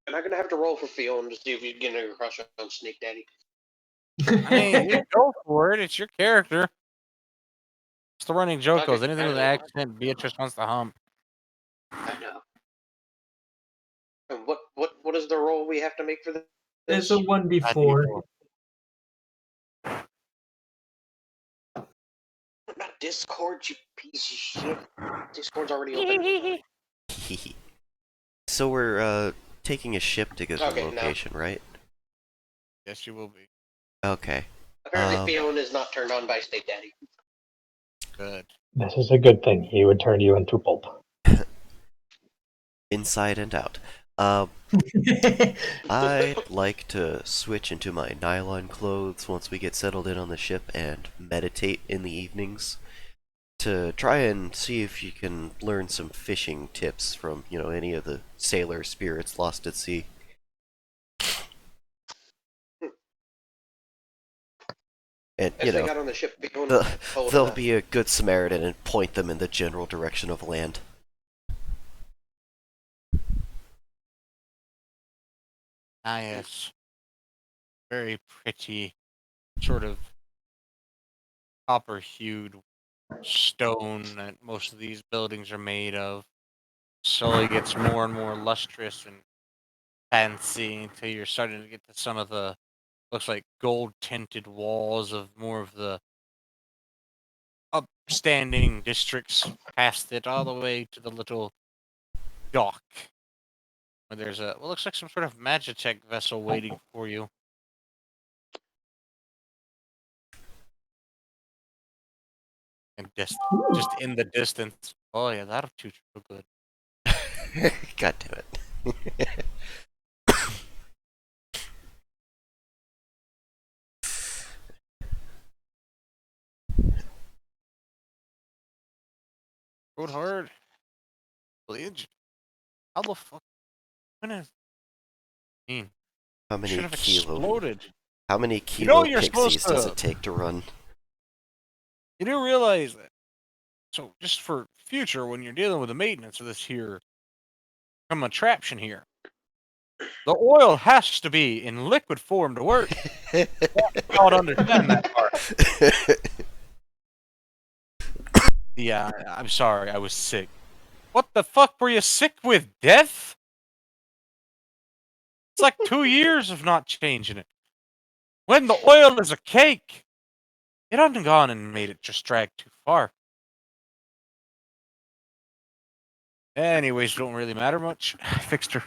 Am I gonna have to roll for Fiona to see if you can get a crush on Snake Daddy? I mean, you go for it. It's your character. It's the running joke Okay, goes. Anything I with an know. accent, Beatrice wants to hump. I know. And what is the roll we have to make for this? It's a 1d4. D4. Not Discord, you piece of shit. Discord's already open. So we're taking a ship to get to the Okay, no. location, right? Yes, you will be. Okay. Apparently, Fiona is not turned on by Snake Daddy. Good. This is a good thing. He would turn you into pulp. Inside and out. I'd like to switch into my nylon clothes once we get settled in on the ship and meditate in the evenings to try and see if you can learn some fishing tips from, any of the sailor spirits lost at sea. And, As they got on the ship, Fiona told they'll be a good Samaritan and point them in the general direction of land. Ah, yes. Very pretty, sort of copper-hued stone that most of these buildings are made of. Slowly gets more and more lustrous and fancy until you're starting to get to some of the looks like gold tinted walls of more of the upstanding districts past it all the way to the little dock where there's a what looks like some sort of Magitech vessel waiting for you. And just in the distance. Oh yeah, that'll shoot you real good. God damn it. Rode hard. Bleed. How the fuck when is mean? How many Should have kilo? exploded. How many You kilo know you're pixies supposed does to. it take to run? You do realize that. So just for future, when you're dealing with the maintenance of this here contraption here, the oil has to be in liquid form to work. Y'all understand that part. Yeah, I'm sorry, I was sick. What the fuck were you sick with? Death? It's like 2 years of not changing it. When the oil is a cake, it hadn't gone and made it just drag too far. Anyways, don't really matter much. I fixed her.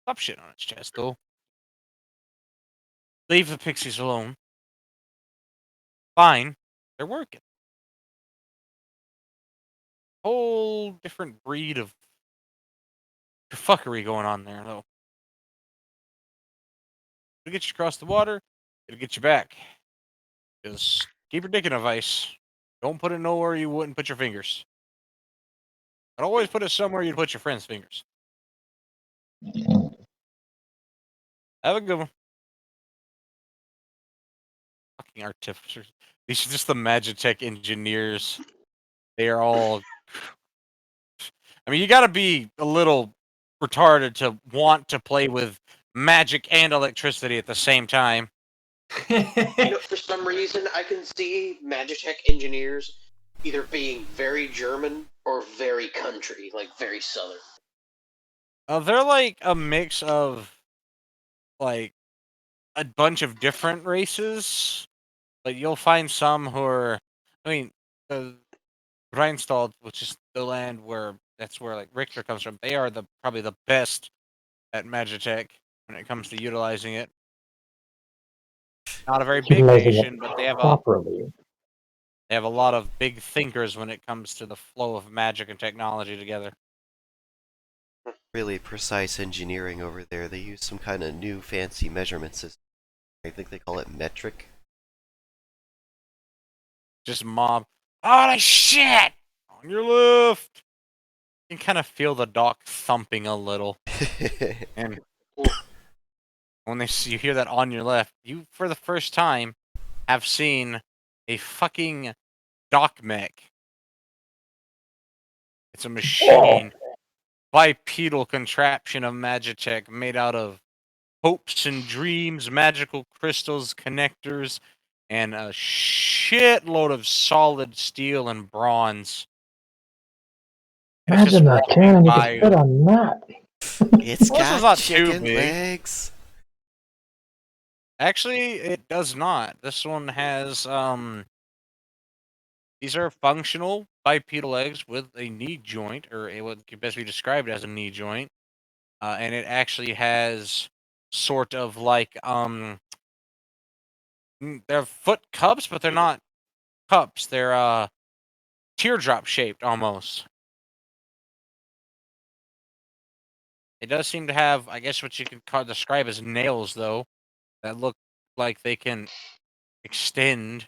Stop shit on its chest, though. Leave the pixies alone. Fine. They're working. Whole different breed of fuckery going on there, though. It'll get you across the water. It'll get you back. Just keep your dick in a vice. Don't put it nowhere you wouldn't put your fingers. But always put it somewhere you'd put your friend's fingers. Have a good one. Fucking artificers. These are just the Magitech engineers. They are all. I mean, you gotta be a little retarded to want to play with magic and electricity at the same time. For some reason, I can see Magitech engineers either being very German or very country, like very southern. They're like a mix of like a bunch of different races. Like you'll find some who are, I mean, the Rheinstall, which is the land where that's where like Richter comes from. They are probably the best at Magitech when it comes to utilizing it. Not a very big Utilizing nation, it but they have properly. a lot of big thinkers when it comes to the flow of magic and technology together. Really precise engineering over there. They use some kind of new fancy measurement system. I think they call it metric. Just mob. Holy shit! On your left! You can kind of feel the dock thumping a little. And when you hear that on your left, you, for the first time, have seen a fucking dock mech. It's a machine, bipedal contraption of Magitech made out of hopes and dreams, magical crystals, connectors, and a shitload of solid steel and bronze. And it's just Imagine the walking cannon you by could you. fit on that. It's Well, this one's got not too chicken big. legs. Actually, it does not. This one has these are functional bipedal legs with a knee joint, or what could best be described as a knee joint. And it actually has sort of like they're foot cups, but they're not cups. They're teardrop shaped almost. It does seem to have, I guess, what you could describe as nails, though, that look like they can extend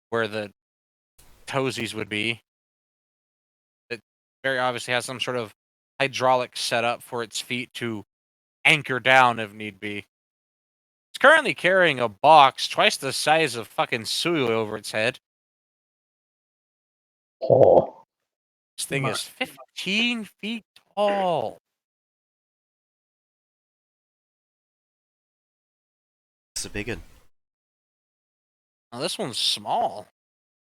where the toesies would be. It very obviously has some sort of hydraulic setup for its feet to anchor down if need be. It's currently carrying a box twice the size of fucking Sui over its head. Oh, This thing is 15 feet tall. It's a big one. Now, this one's small.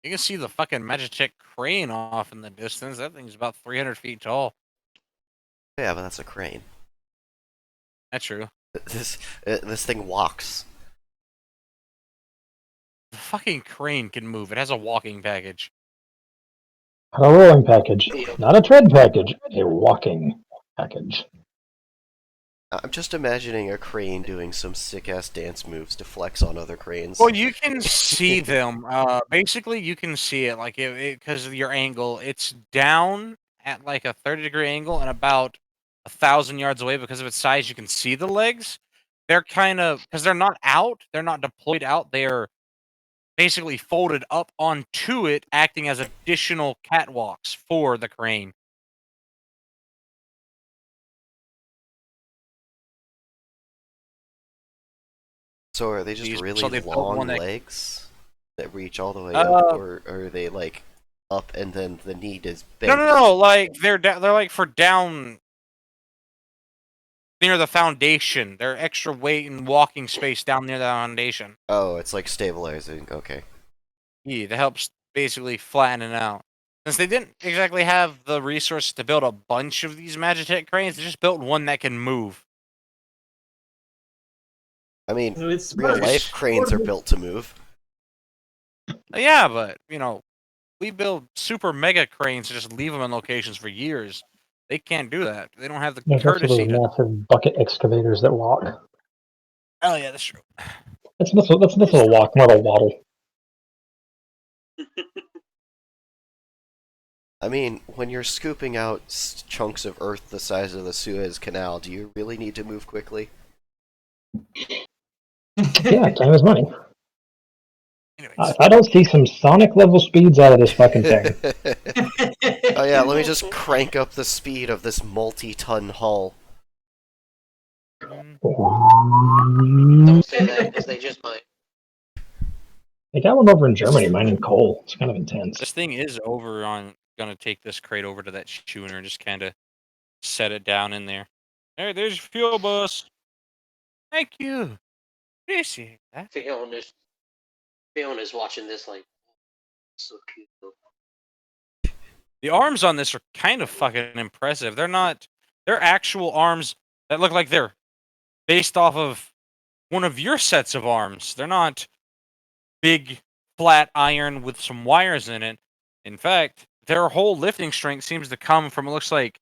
You can see the fucking Magitech crane off in the distance. That thing's about 300 feet tall. Yeah, but that's a crane. That's true. This thing walks. The fucking crane can move. It has a walking package. not a rolling package, not a tread package, a walking package. I'm just imagining a crane doing some sick-ass dance moves to flex on other cranes. Well, you can see them. Basically, you can see it like because of your angle. It's down at like a 30-degree angle and about 1,000 yards away because of its size. You can see the legs. They're kind of because they're not out. They're not deployed out. They're basically folded up onto it, acting as additional catwalks for the crane. So are they just really they built long one that legs that reach all the way up, or are they like up and then the knee is bent? no, like they're like for down near the foundation. They're extra weight and walking space down near the foundation. Oh, it's like stabilizing. Okay. Yeah, that helps basically flatten it out. Since they didn't exactly have the resources to build a bunch of these Magitech cranes, they just built one that can move. I mean, It's real smart. life cranes are built to move. Yeah, but we build super mega cranes to just leave them in locations for years. They can't do that. They don't have the There's also courtesy those to. massive bucket excavators that walk. Oh yeah, that's true. That's a walk, not a waddle. I mean, when you're scooping out chunks of earth the size of the Suez Canal, do you really need to move quickly? Yeah, time is money. Anyways, If I don't see some Sonic level speeds out of this fucking thing, Oh yeah, let me just crank up the speed of this multi-ton hull. Don't they say that because they just might. got one over in Germany mining coal. It's kind of intense. this thing is over on. Gonna take this crate over to that schooner and just kind of set it down in there. There's your fuel bus. Thank you. Appreciate that. Fiona's watching this like so cute. The arms on this are kind of fucking impressive. They're actual arms that look like they're based off of one of your sets of arms. They're not big flat iron with some wires in it. In fact, their whole lifting strength seems to come from, it looks like,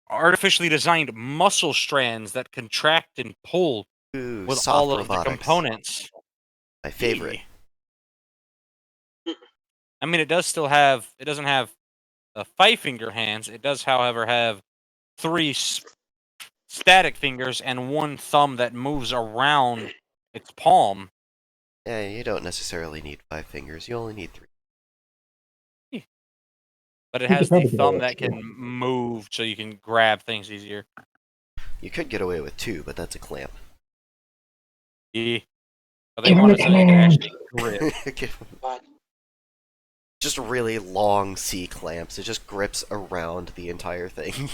artificially designed muscle strands that contract and pull Ooh, with soft all of the robotics. components. My favorite. I mean, it doesn't have 5-finger hands. It does, however, have 3 static fingers and 1 thumb that moves around its palm. Yeah, you don't necessarily need 5 fingers. You only need 3. But it You has could the probably get thumb away that with can move so you can grab things easier. You could get away with 2, but that's a clamp. Yeah. But they Give 'em wanted a so you can clamp. actually grip. But Just really long C clamps. It just grips around the entire thing.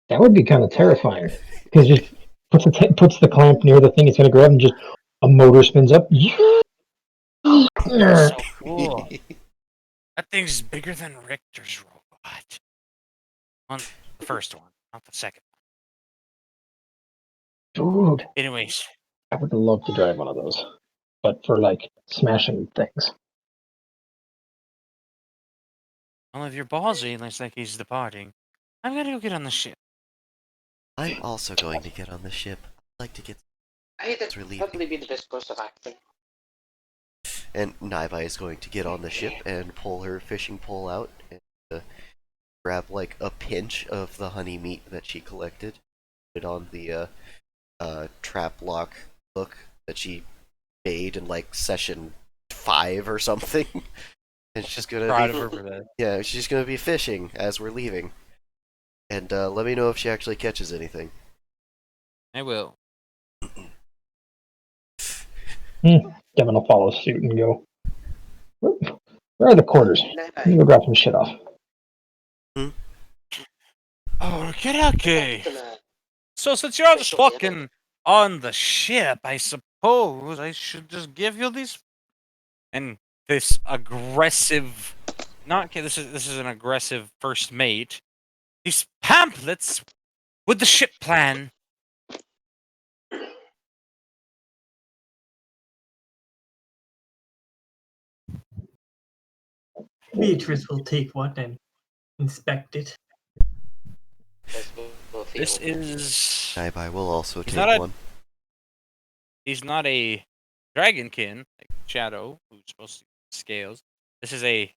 That would be kind of terrifying because just puts the clamp near the thing it's going to grab and just a motor spins up. So cool. That thing's bigger than Richter's robot. On the first one, not the second. Dude, Anyways, I would love to drive one of those, but for like smashing things. well, if you're ballsy, it looks like he's departing. I'm gonna go get on the ship. I'm also going to get on the ship. I'd like to get that'd relieving. probably be the best course of action. And Naibai is going to get on the ship and pull her fishing pole out and grab like a pinch of the honey meat that she collected. Put it on the trap lock hook that she made in like session 5 or something. And she's gonna Proud be, of her for that. yeah, she's gonna be fishing as we're leaving. And let me know if she actually catches anything. I will. Devin will follow suit and go. Where are the quarters? Let me go grab some shit off. Okay. So since you're just fucking on the ship, I suppose I should just give you these. And this aggressive, not this is an aggressive first mate. These pamphlets with the ship plan. Beatrice will take one and inspect it. This is. Naibai will also He's take not a- one. He's not a dragonkin like Shadow, who's supposed to scales. This is a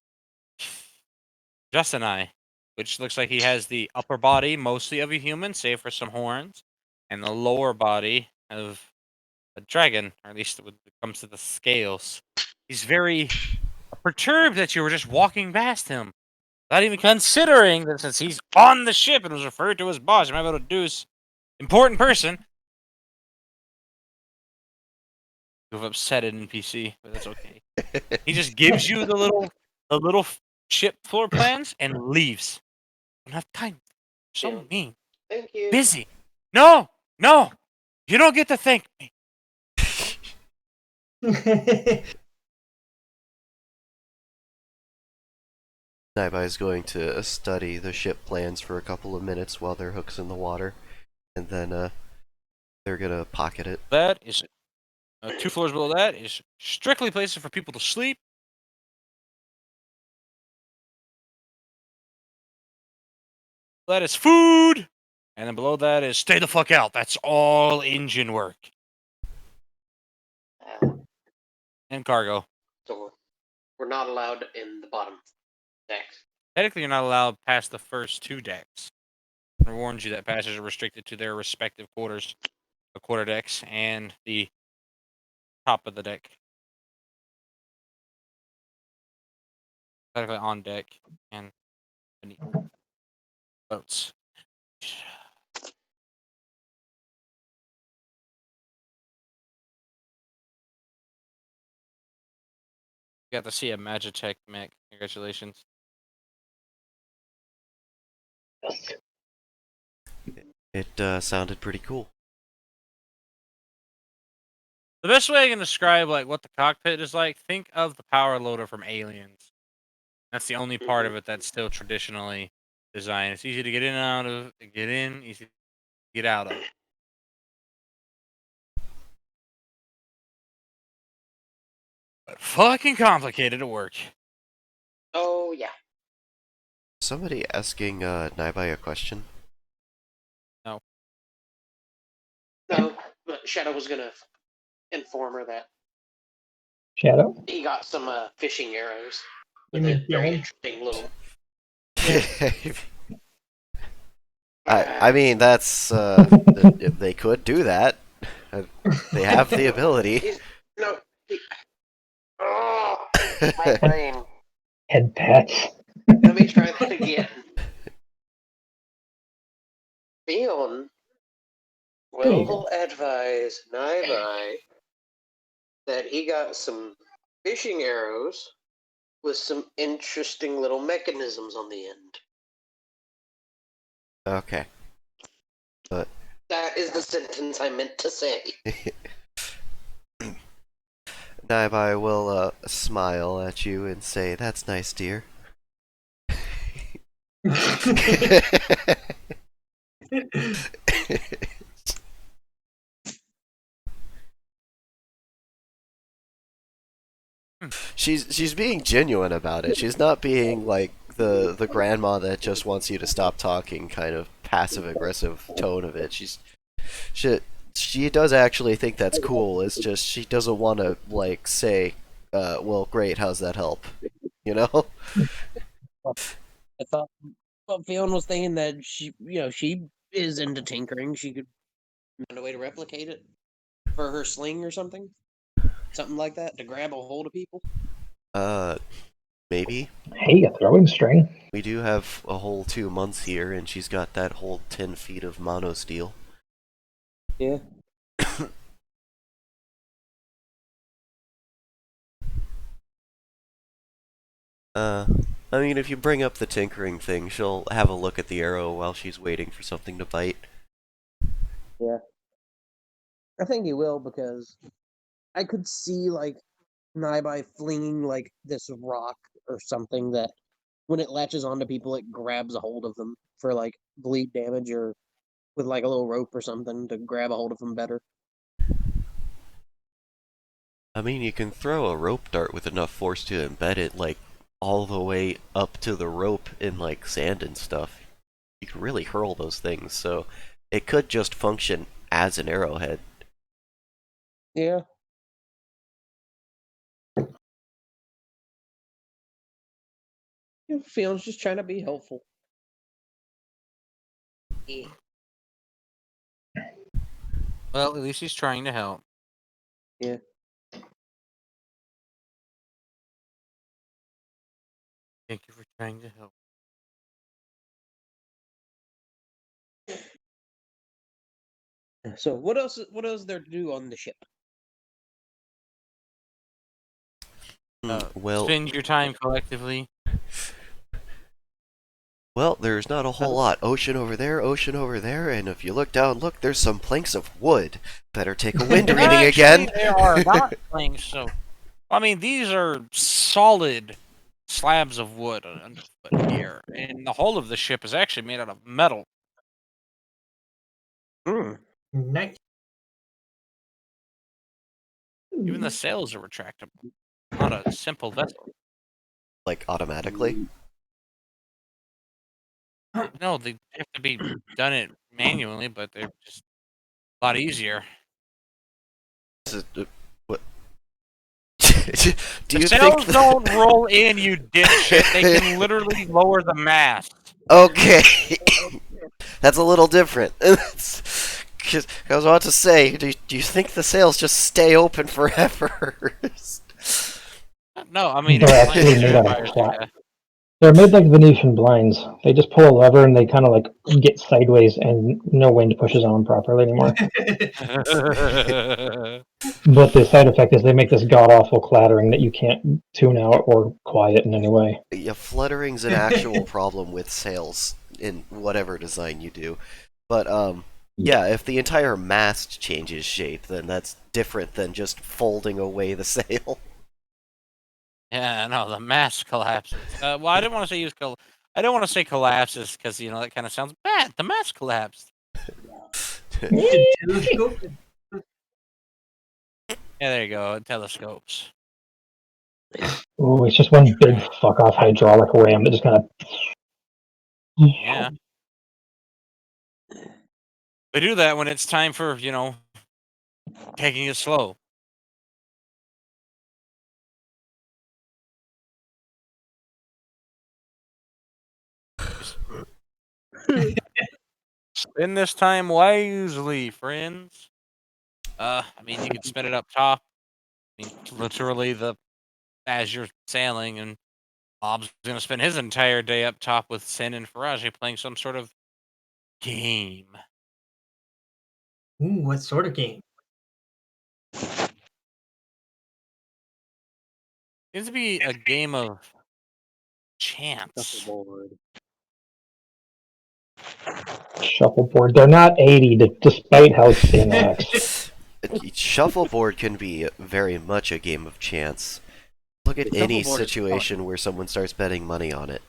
Justinai, which looks like he has the upper body mostly of a human, save for some horns, and the lower body of a dragon, or at least when it comes to the scales. He's very perturbed that you were just walking past him, not even considering that since he's on the ship and was referred to as boss, you might be able to deduce important person. have upset an NPC, but that's okay. He just gives you the little ship floor plans and leaves. I don't have time. So Yeah. mean. Thank you. Busy. No, you don't get to thank me. Naibai is going to study the ship plans for a couple of minutes while their hook's in the water, and then they're gonna pocket it. That is 2 floors below that is strictly places for people to sleep. That is food, and then below that is stay the fuck out. That's all engine work and cargo. So we're not allowed in the bottom decks. Technically, you're not allowed past the first 2 decks. I warned you that passengers are restricted to their respective quarters, the quarter decks and the top of the deck. Technically on deck and beneath boats. You got to see a Magitech mech. Congratulations. It sounded pretty cool. The best way I can describe like what the cockpit is like, think of the power loader from Aliens. That's the only part of it that's still traditionally designed. It's easy to get in and out of, get in, easy to get out of. But fucking complicated to work. Oh yeah. Somebody asking Naibai a question. No, but Shadow was gonna inform her that Shadow? he got some fishing arrows You with a mean very Dylan? interesting little. I mean, that's they could do that. They have the ability. No. Oh, my brain. Head pats. Let me try that again. Fion There you will advise Naibai that he got some fishing arrows with some interesting little mechanisms on the end. Okay. But That is the sentence I meant to say. Naibai will smile at you and say, "That's nice, dear." She's being genuine about it. She's not being like the grandma that just wants you to stop talking kind of passive aggressive tone of it. She she does actually think that's cool. It's just she doesn't want to like say, well, great, how's that help? You know? I thought well, Fiona was thinking that she is into tinkering. She could find a way to replicate it for her sling or something like that, to grab a hold of people. Maybe. Hey, a throwing string. We do have a whole 2 months here, and she's got that whole 10 feet of mono steel. Yeah. I mean, if you bring up the tinkering thing, she'll have a look at the arrow while she's waiting for something to bite. Yeah. I think he will, because I could see like Naibai flinging like this rock or something that when it latches onto people, it grabs a hold of them for like bleed damage, or with like a little rope or something to grab a hold of them better. I mean, you can throw a rope dart with enough force to embed it, like, all the way up to the rope in, like, sand and stuff. You can really hurl those things, so it could just function as an arrowhead. Yeah. Fion's just trying to be helpful. Yeah. Well, at least he's trying to help. Yeah. Thank you for trying to help. So what else? What else is there to do on the ship? Well, spend your time collectively. well, there's not a whole lot. Ocean over there, and if you look down, look, there's some planks of wood. Better take a wind reading again. Actually, they are not planks. So, I mean, these are solid slabs of wood underfoot here, and the whole of the ship is actually made out of metal. Hmm. Nice. Even the sails are retractable. Not a simple vessel. Like automatically. No, they have to be done it manually, but they're just a lot easier. What? Do The you sails think? don't roll in, you dipshit. They can literally lower the mast. Okay, that's a little different. 'Cause I was about to say, do you think the sails just stay open forever? No, I mean, They're if actually made out of vampires, plastic. They're made like Venetian blinds. They just pull a lever and they kind of like get sideways, and no wind pushes on them properly anymore. yeah. But the side effect is they make this god awful clattering that you can't tune out or quiet in any way. Yeah, fluttering's an actual problem with sails in whatever design you do. But yeah, if the entire mast changes shape, then that's different than just folding away the sail. Yeah, no, the mast collapses. Well, I didn't want to say I don't want to say collapses because that kind of sounds bad. The mast collapsed. Telescope. Yeah, there you go. Telescopes. Ooh, it's just one big fuck off hydraulic ram that just kind of. Yeah. They do that when it's time for taking it slow. Spend this time wisely, friends. I mean, you can spend it up top. I mean, literally as you're sailing, and Bob's gonna spend his entire day up top with Sin and Faraji playing some sort of game. Ooh, what sort of game? Seems to be a game of chance. Shuffleboard. Shuffleboard. They're not 80, despite how thin X. Shuffleboard can be very much a game of chance. Look at any Shuffleboard is situation where someone starts betting money on it.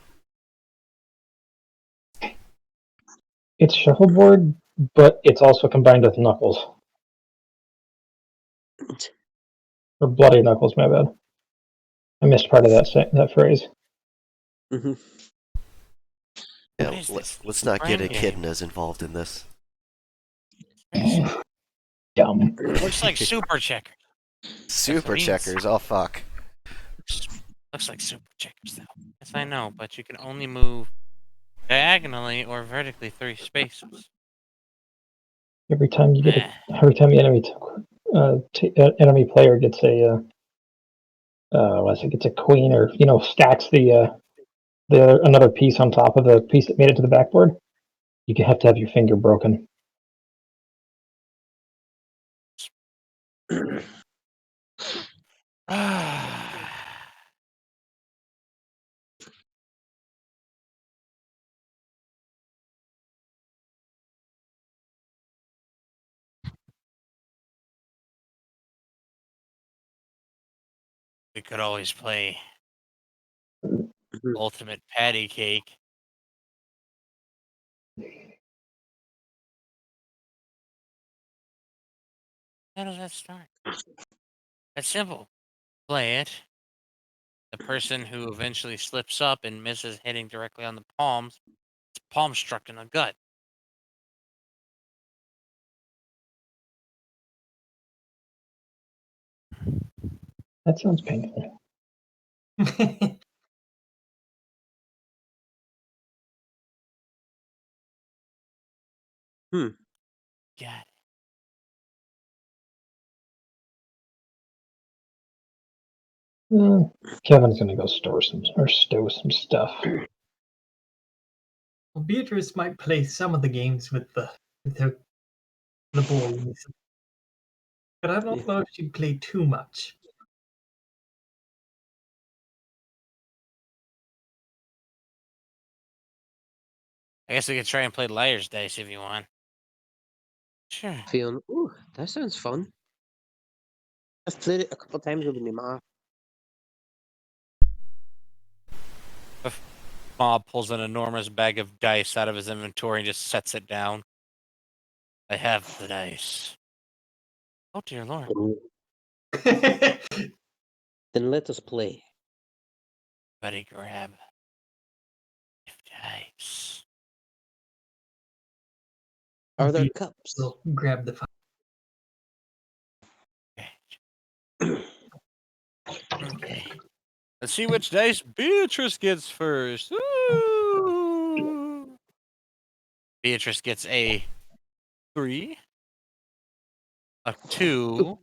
It's shuffleboard, but it's also combined with knuckles. Or bloody knuckles, my bad. I missed part of that phrase. Mm-hmm. Yeah, What is this? let's not get Brain game. echidnas involved in this. Dumb. Looks like super checkers. Super means. checkers, oh fuck. Looks like super checkers, though. Yes, I know, but you can only move diagonally or vertically 3 spaces. Every time you Eh. enemy player gets gets a queen, or stacks the another piece on top of the piece that made it to the backboard, you have to have your finger broken. We could always play Ultimate Patty Cake. How does that start? It's simple. Play it. The person who eventually slips up and misses hitting directly on the palms, is palm struck in the gut. That sounds painful. Got it. Kevin's gonna go stow some stuff. Well, Beatrice might play some of the games with the boys, but I don't know if she'd play too much. I guess we could try and play liar's dice if you want. Sure. Feeling, ooh, that sounds fun. I've played it a couple times with my mom. Mob pulls an enormous bag of dice out of his inventory and just sets it down. I have the dice. Oh dear lord. Then let us play. Buddy, grab 5 dice. Are there cups? So grab the file. Okay. Let's see which dice Beatrice gets first. Ooh. Beatrice gets a 3, a 2,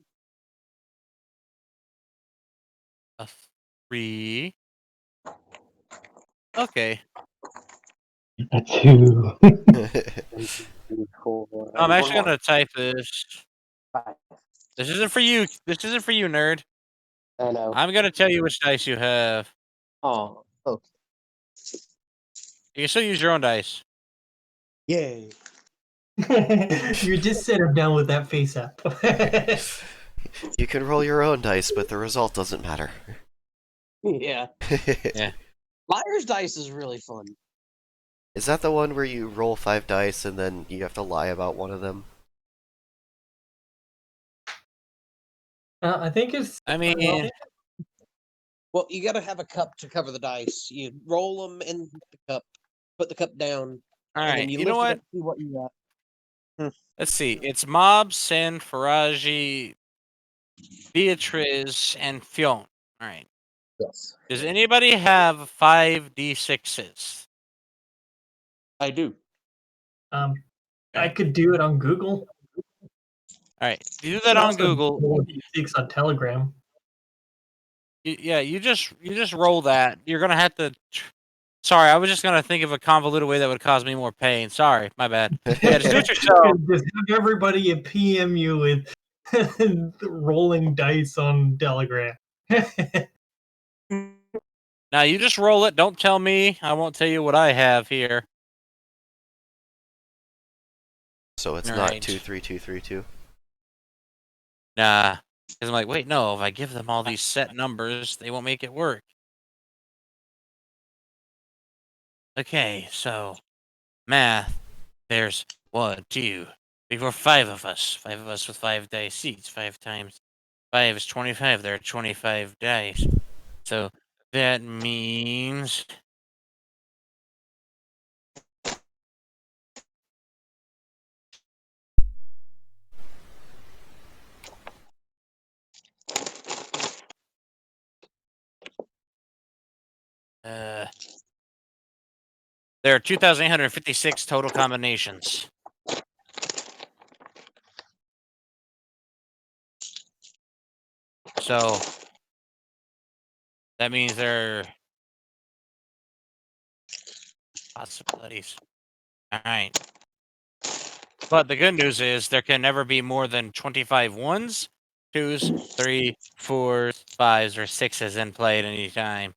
a 3. Okay. A 2. I'm actually gonna type this. 5. This isn't for you. This isn't for you, nerd. I know. I'm gonna tell you which dice you have. Oh, okay. You can still use your own dice. Yay. You just sit him down with that face up. You can roll your own dice, but the result doesn't matter. Yeah. Yeah. Liar's dice is really fun. Is that the one where you roll 5 dice and then you have to lie about one of them? I think it's. I mean, Well, you got to have a cup to cover the dice. You roll them in the cup, put the cup down, all and then right. you You know lift it what? up to see what you got. Let's see. It's Mob, Sen, Faraji, Beatrice, and Fionn. All right. Yes. Does anybody have 5d6s? I do. I Okay. could do it on Google. All right. Do You that can on also Google. roll D6 on Telegram. Yeah, you just roll that. You're gonna have to. Sorry, I was just gonna think of a convoluted way that would cause me more pain. Sorry, my bad. Yeah, just do it yourself. Just have everybody PM you with rolling dice on Telegram. Now you just roll it. Don't tell me. I won't tell you what I have here. So it's All not right. 2 3 2 3 2. Nah, because I'm like, wait, no. If I give them all these set numbers, they won't make it work. Okay, so math. There's 1, 2, 3, 4, 5 of us. 5 of us with 5 dice seats. 5 times 5 is 25. There are 25 dice. So that means there are 2,856 total combinations. So that means there are possibilities. All right. But the good news is there can never be more than 25 ones, 2s, 3, 4s, 5s, or 6s in play at any time.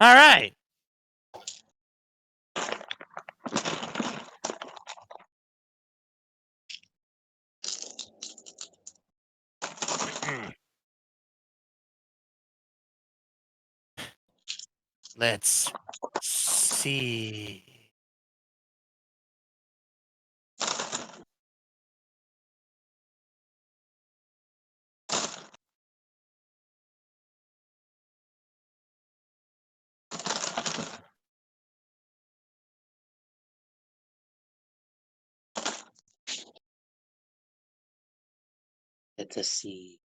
All right. Let's see. Let us see.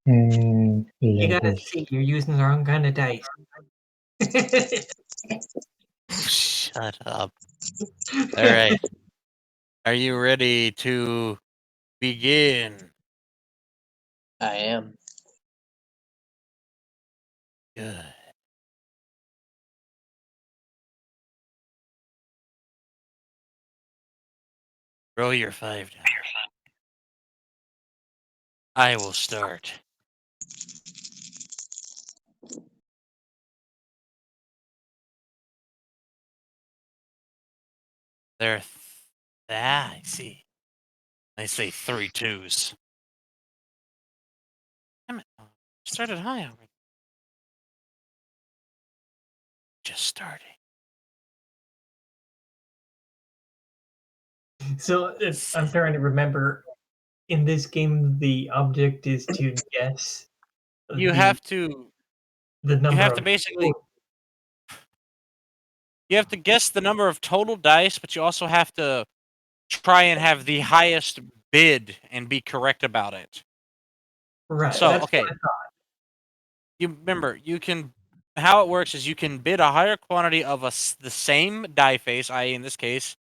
You Let gotta us see, you're using the wrong kind of dice. Shut up. All right. Are you ready to begin? I am. Good. Roll your 5 dice. I will start. They're I see. They say 3 2s. Damn it! Started high already. Just starting. So I'm trying to remember. In this game, the object is to guess You the have to. the You number have to of basically. You have to guess the number of total dice, but you also have to try and have the highest bid and be correct about it. right. So, That's what okay, I thought. you remember you can. How it works is you can bid a higher quantity of the same die face, i.e., in this case,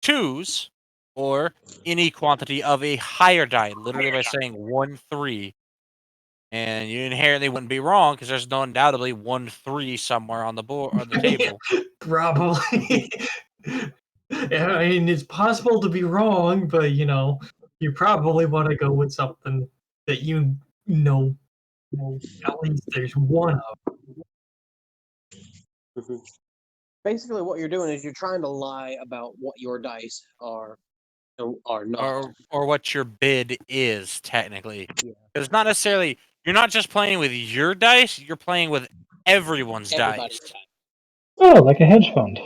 2s, or any quantity of a higher die, literally by saying 1 3, and you inherently wouldn't be wrong because there's no undoubtedly 1 3 somewhere on the board on the table. Probably. Yeah, I mean, it's possible to be wrong, but you probably want to go with something that know. At least there's one of. Mhm. Basically, what you're doing is you're trying to lie about what your dice are not. Or what your bid is technically. Yeah. Because not necessarily you're not just playing with your dice, you're playing with everyone's Everybody's dice. Oh, like a hedge fund.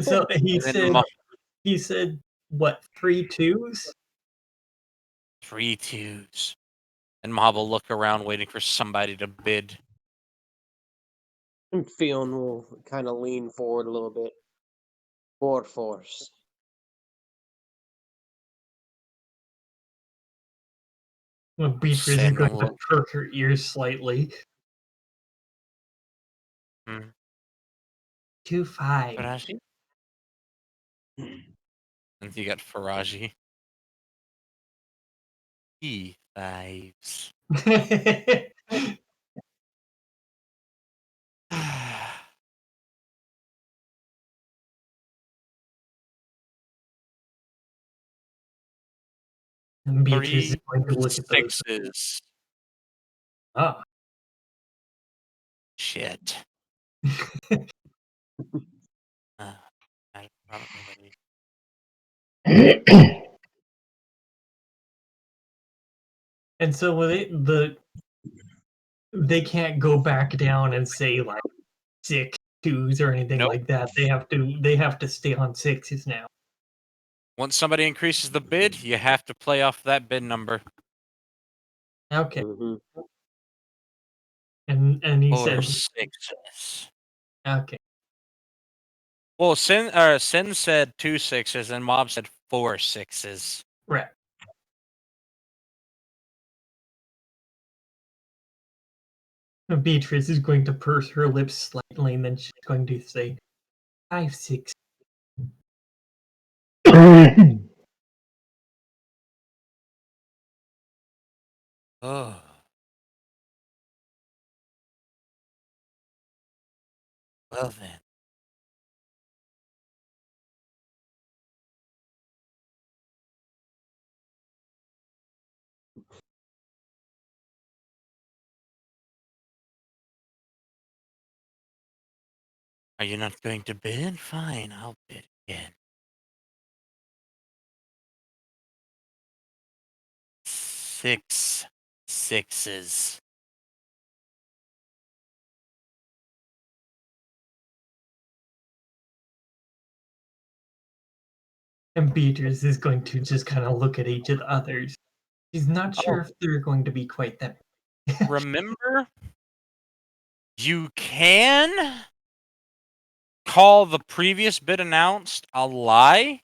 So he And then said he said what 3 2s? 3 2s. And Mob will look around waiting for somebody to bid. And Fionn will kind of lean forward a little bit. Forward force. Well, Beatrice is Sin going to will perk her ears slightly. hmm, 2 5. Faraji? And you got Faraji. E5s. And Beatrice is 3 going to look at those. 6s. Ah. Shit. Out of probability. And so they can't go back down and say like 6 2s or anything Nope. like that. They have to stay on 6s now. Once somebody increases the bid, you have to play off that bid number. Okay. Mm-hmm. And he Or said 6s. okay. Well, Sin said 2 6s, and Mob said 4 6s. Right. And Beatrice is going to purse her lips slightly and then she's going to say 5 6. Oh. Well then. Are you not going to bid? Fine, I'll bid again. 6 6s. And Beatrice is going to just kind of look at each of the others. She's not sure if they're going to be quite that. Remember, you can call the previous bid announced a lie,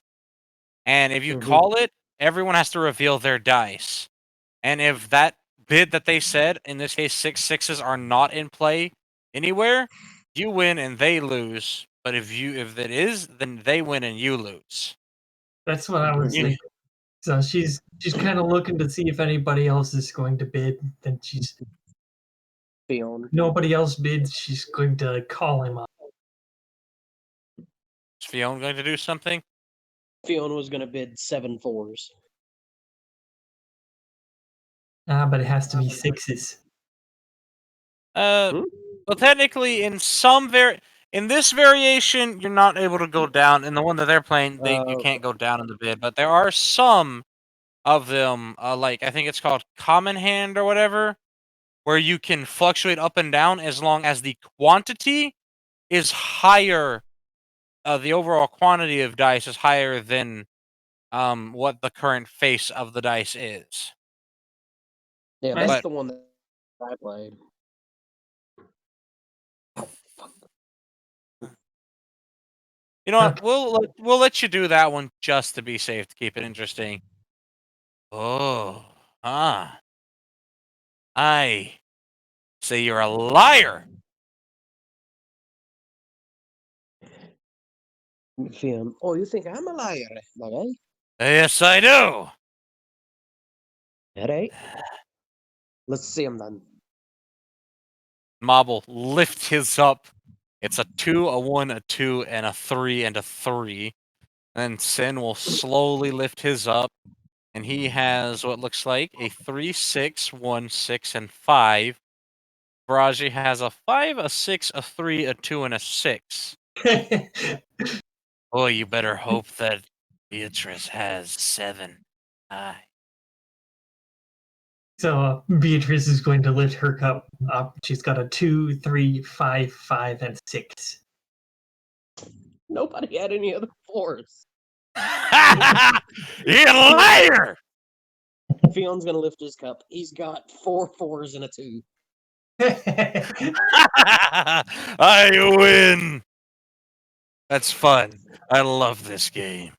and if you Mhm. call it, everyone has to reveal their dice. And if that bid that they said, in this case 6 6s, are not in play anywhere, you win and they lose. But if it is, then they win and you lose. That's what I was You- thinking. So she's kind of looking to see if anybody else is going to bid. Then Fionn. nobody else bids. She's going to call him up. Is Fiona going to do something? Fionn was going to bid 7 4s. But it has to be 6s. Well, technically, in some In this variation, you're not able to go down. In the one that they're playing, you Okay. can't go down in the bid. But there are some of them, like I think it's called Common Hand or whatever, where you can fluctuate up and down as long as the quantity is higher. The overall quantity of dice is higher than what the current face of the dice is. Yeah, Right. that's But the one that I played. you know what? Okay. We'll let you do that one just to be safe, to keep it interesting. Oh, I say you're a liar. Film. Oh, you think I'm a liar, okay? Yes, I do. Alright. Let's see him then. Mob will lift his up. It's a 2, a 1, a 2, and a 3, and a 3. And then Sin will slowly lift his up. And he has what looks like a 3, 6, 1, 6, and 5. Baraji has a 5, a 6, a 3, a 2, and a 6. Oh, you better hope that Beatrice has 7. So Beatrice is going to lift her cup up. She's got a 2, 3, 5, 5, and 6. Nobody had any other fours. You liar! Fion's gonna lift his cup. He's got 4 fours and a 2. I win! That's fun. I love this game.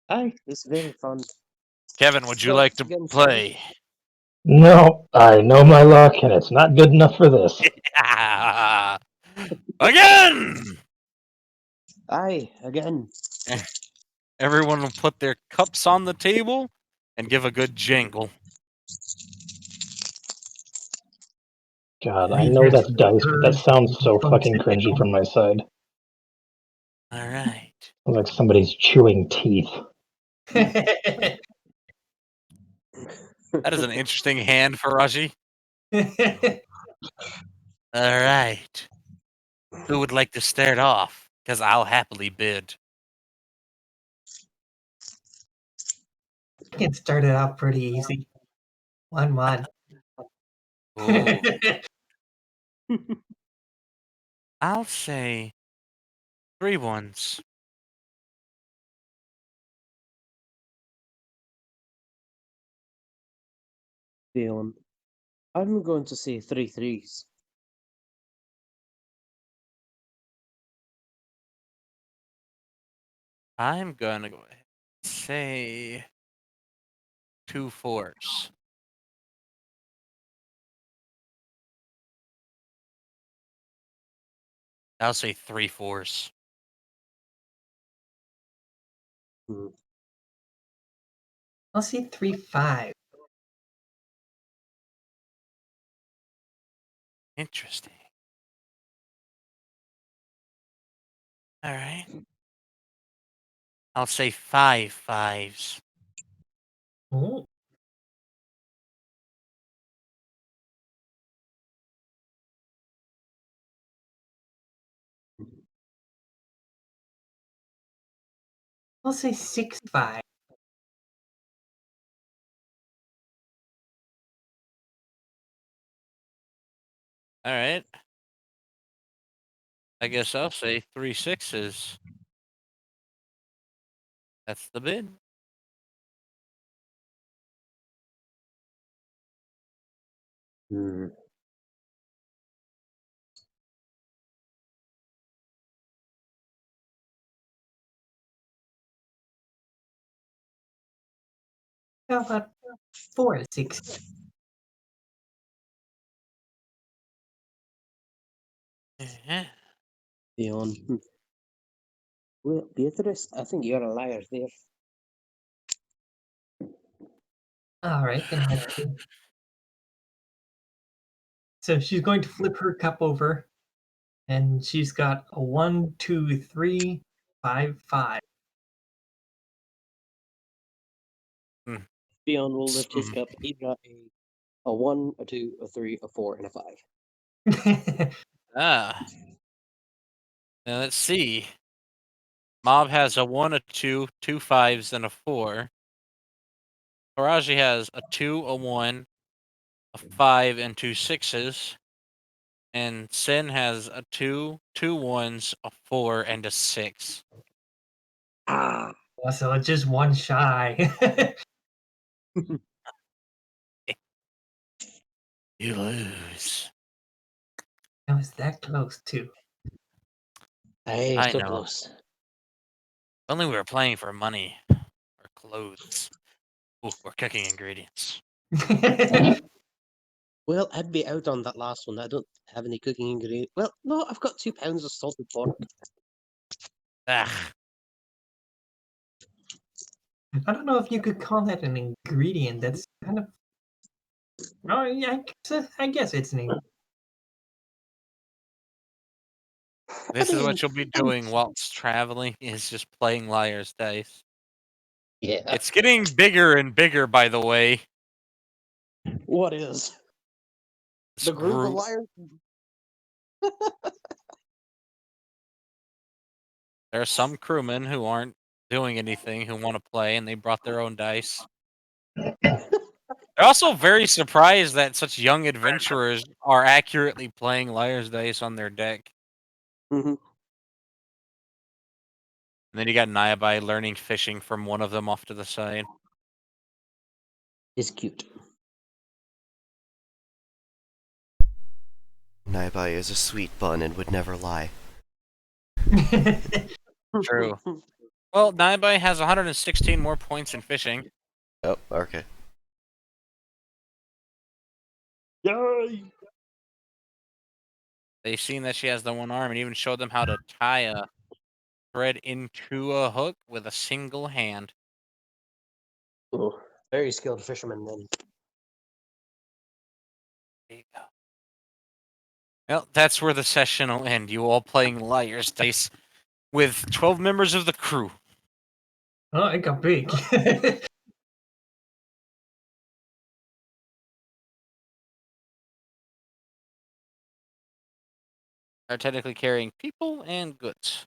Aye, it's very fun. Kevin, would you So, like to again, play? No, I know my luck, and it's not good enough for this. Again! Aye, again. Everyone will put their cups on the table and give a good jingle. God, I know that's dice, but that sounds so Fun fucking to cringy from my side. All right. Like somebody's chewing teeth. That is an interesting hand for Raji. All right. Who would like to start off? Because I'll happily bid. It started out pretty easy. 1, 1. Ooh. I'll say 3 ones. Feeling. I'm going to say 3 threes. I'm going to go ahead and say 2 fours. I'll say 3 fours. Hmm. I'll say 3, 5. Interesting. All right. I'll say 5 fives. Oh, I'll say 6, 5. All right. I guess I'll say 3 sixes. That's the bid. Hmm. How about 4, 6? Uh-huh. Feeling. Well, Beatrice, I think you're a liar there. All right, then let's see. So she's going to flip her cup over, and she's got a 1, 2, 3, 5, 5. Fion will lift his Mm. cup. He's got a 1, a 2, a 3, a 4, and a 5. Ah. Now let's see. Mob has a 1, a 2, 2 5s, and a 4. Faraji has a 2, a 1, a 5, and 2 6s. And Sin has a 2, 2 1s, a 4, and a 6. Ah. So it's just one shy. You lose. I was that close too. Hey, I so know. close. If only we were playing for money or clothes. Ooh, or cooking ingredients. Well, I'd be out on that last one. I don't have any cooking ingredients. Well, no, I've got 2 pounds of salted pork. Ugh. I don't know if you could call that an ingredient. That's kind of. Oh yeah, I guess it's an. This is mean, what you'll be doing whilst traveling, is just playing liar's dice. yeah. It's getting bigger and bigger, by the way. What is? The group of Screw. liars? There are some crewmen who aren't doing anything who want to play, and they brought their own dice. They're also very surprised that such young adventurers are accurately playing liar's dice on their deck. Mhm. And then you got Nyabai learning fishing from one of them off to the side. It's cute. Naibai is a sweet bun and would never lie. True. Well, Nyabai has 116 more points in fishing. Oh, okay. Yay! They've seen that she has the one arm and even showed them how to tie a thread into a hook with a single hand. Oh, very skilled fisherman then. There you go. Well, that's where the session will end. You all playing liar's dice with 12 members of the crew. Oh, it got big. Are technically carrying people and goods.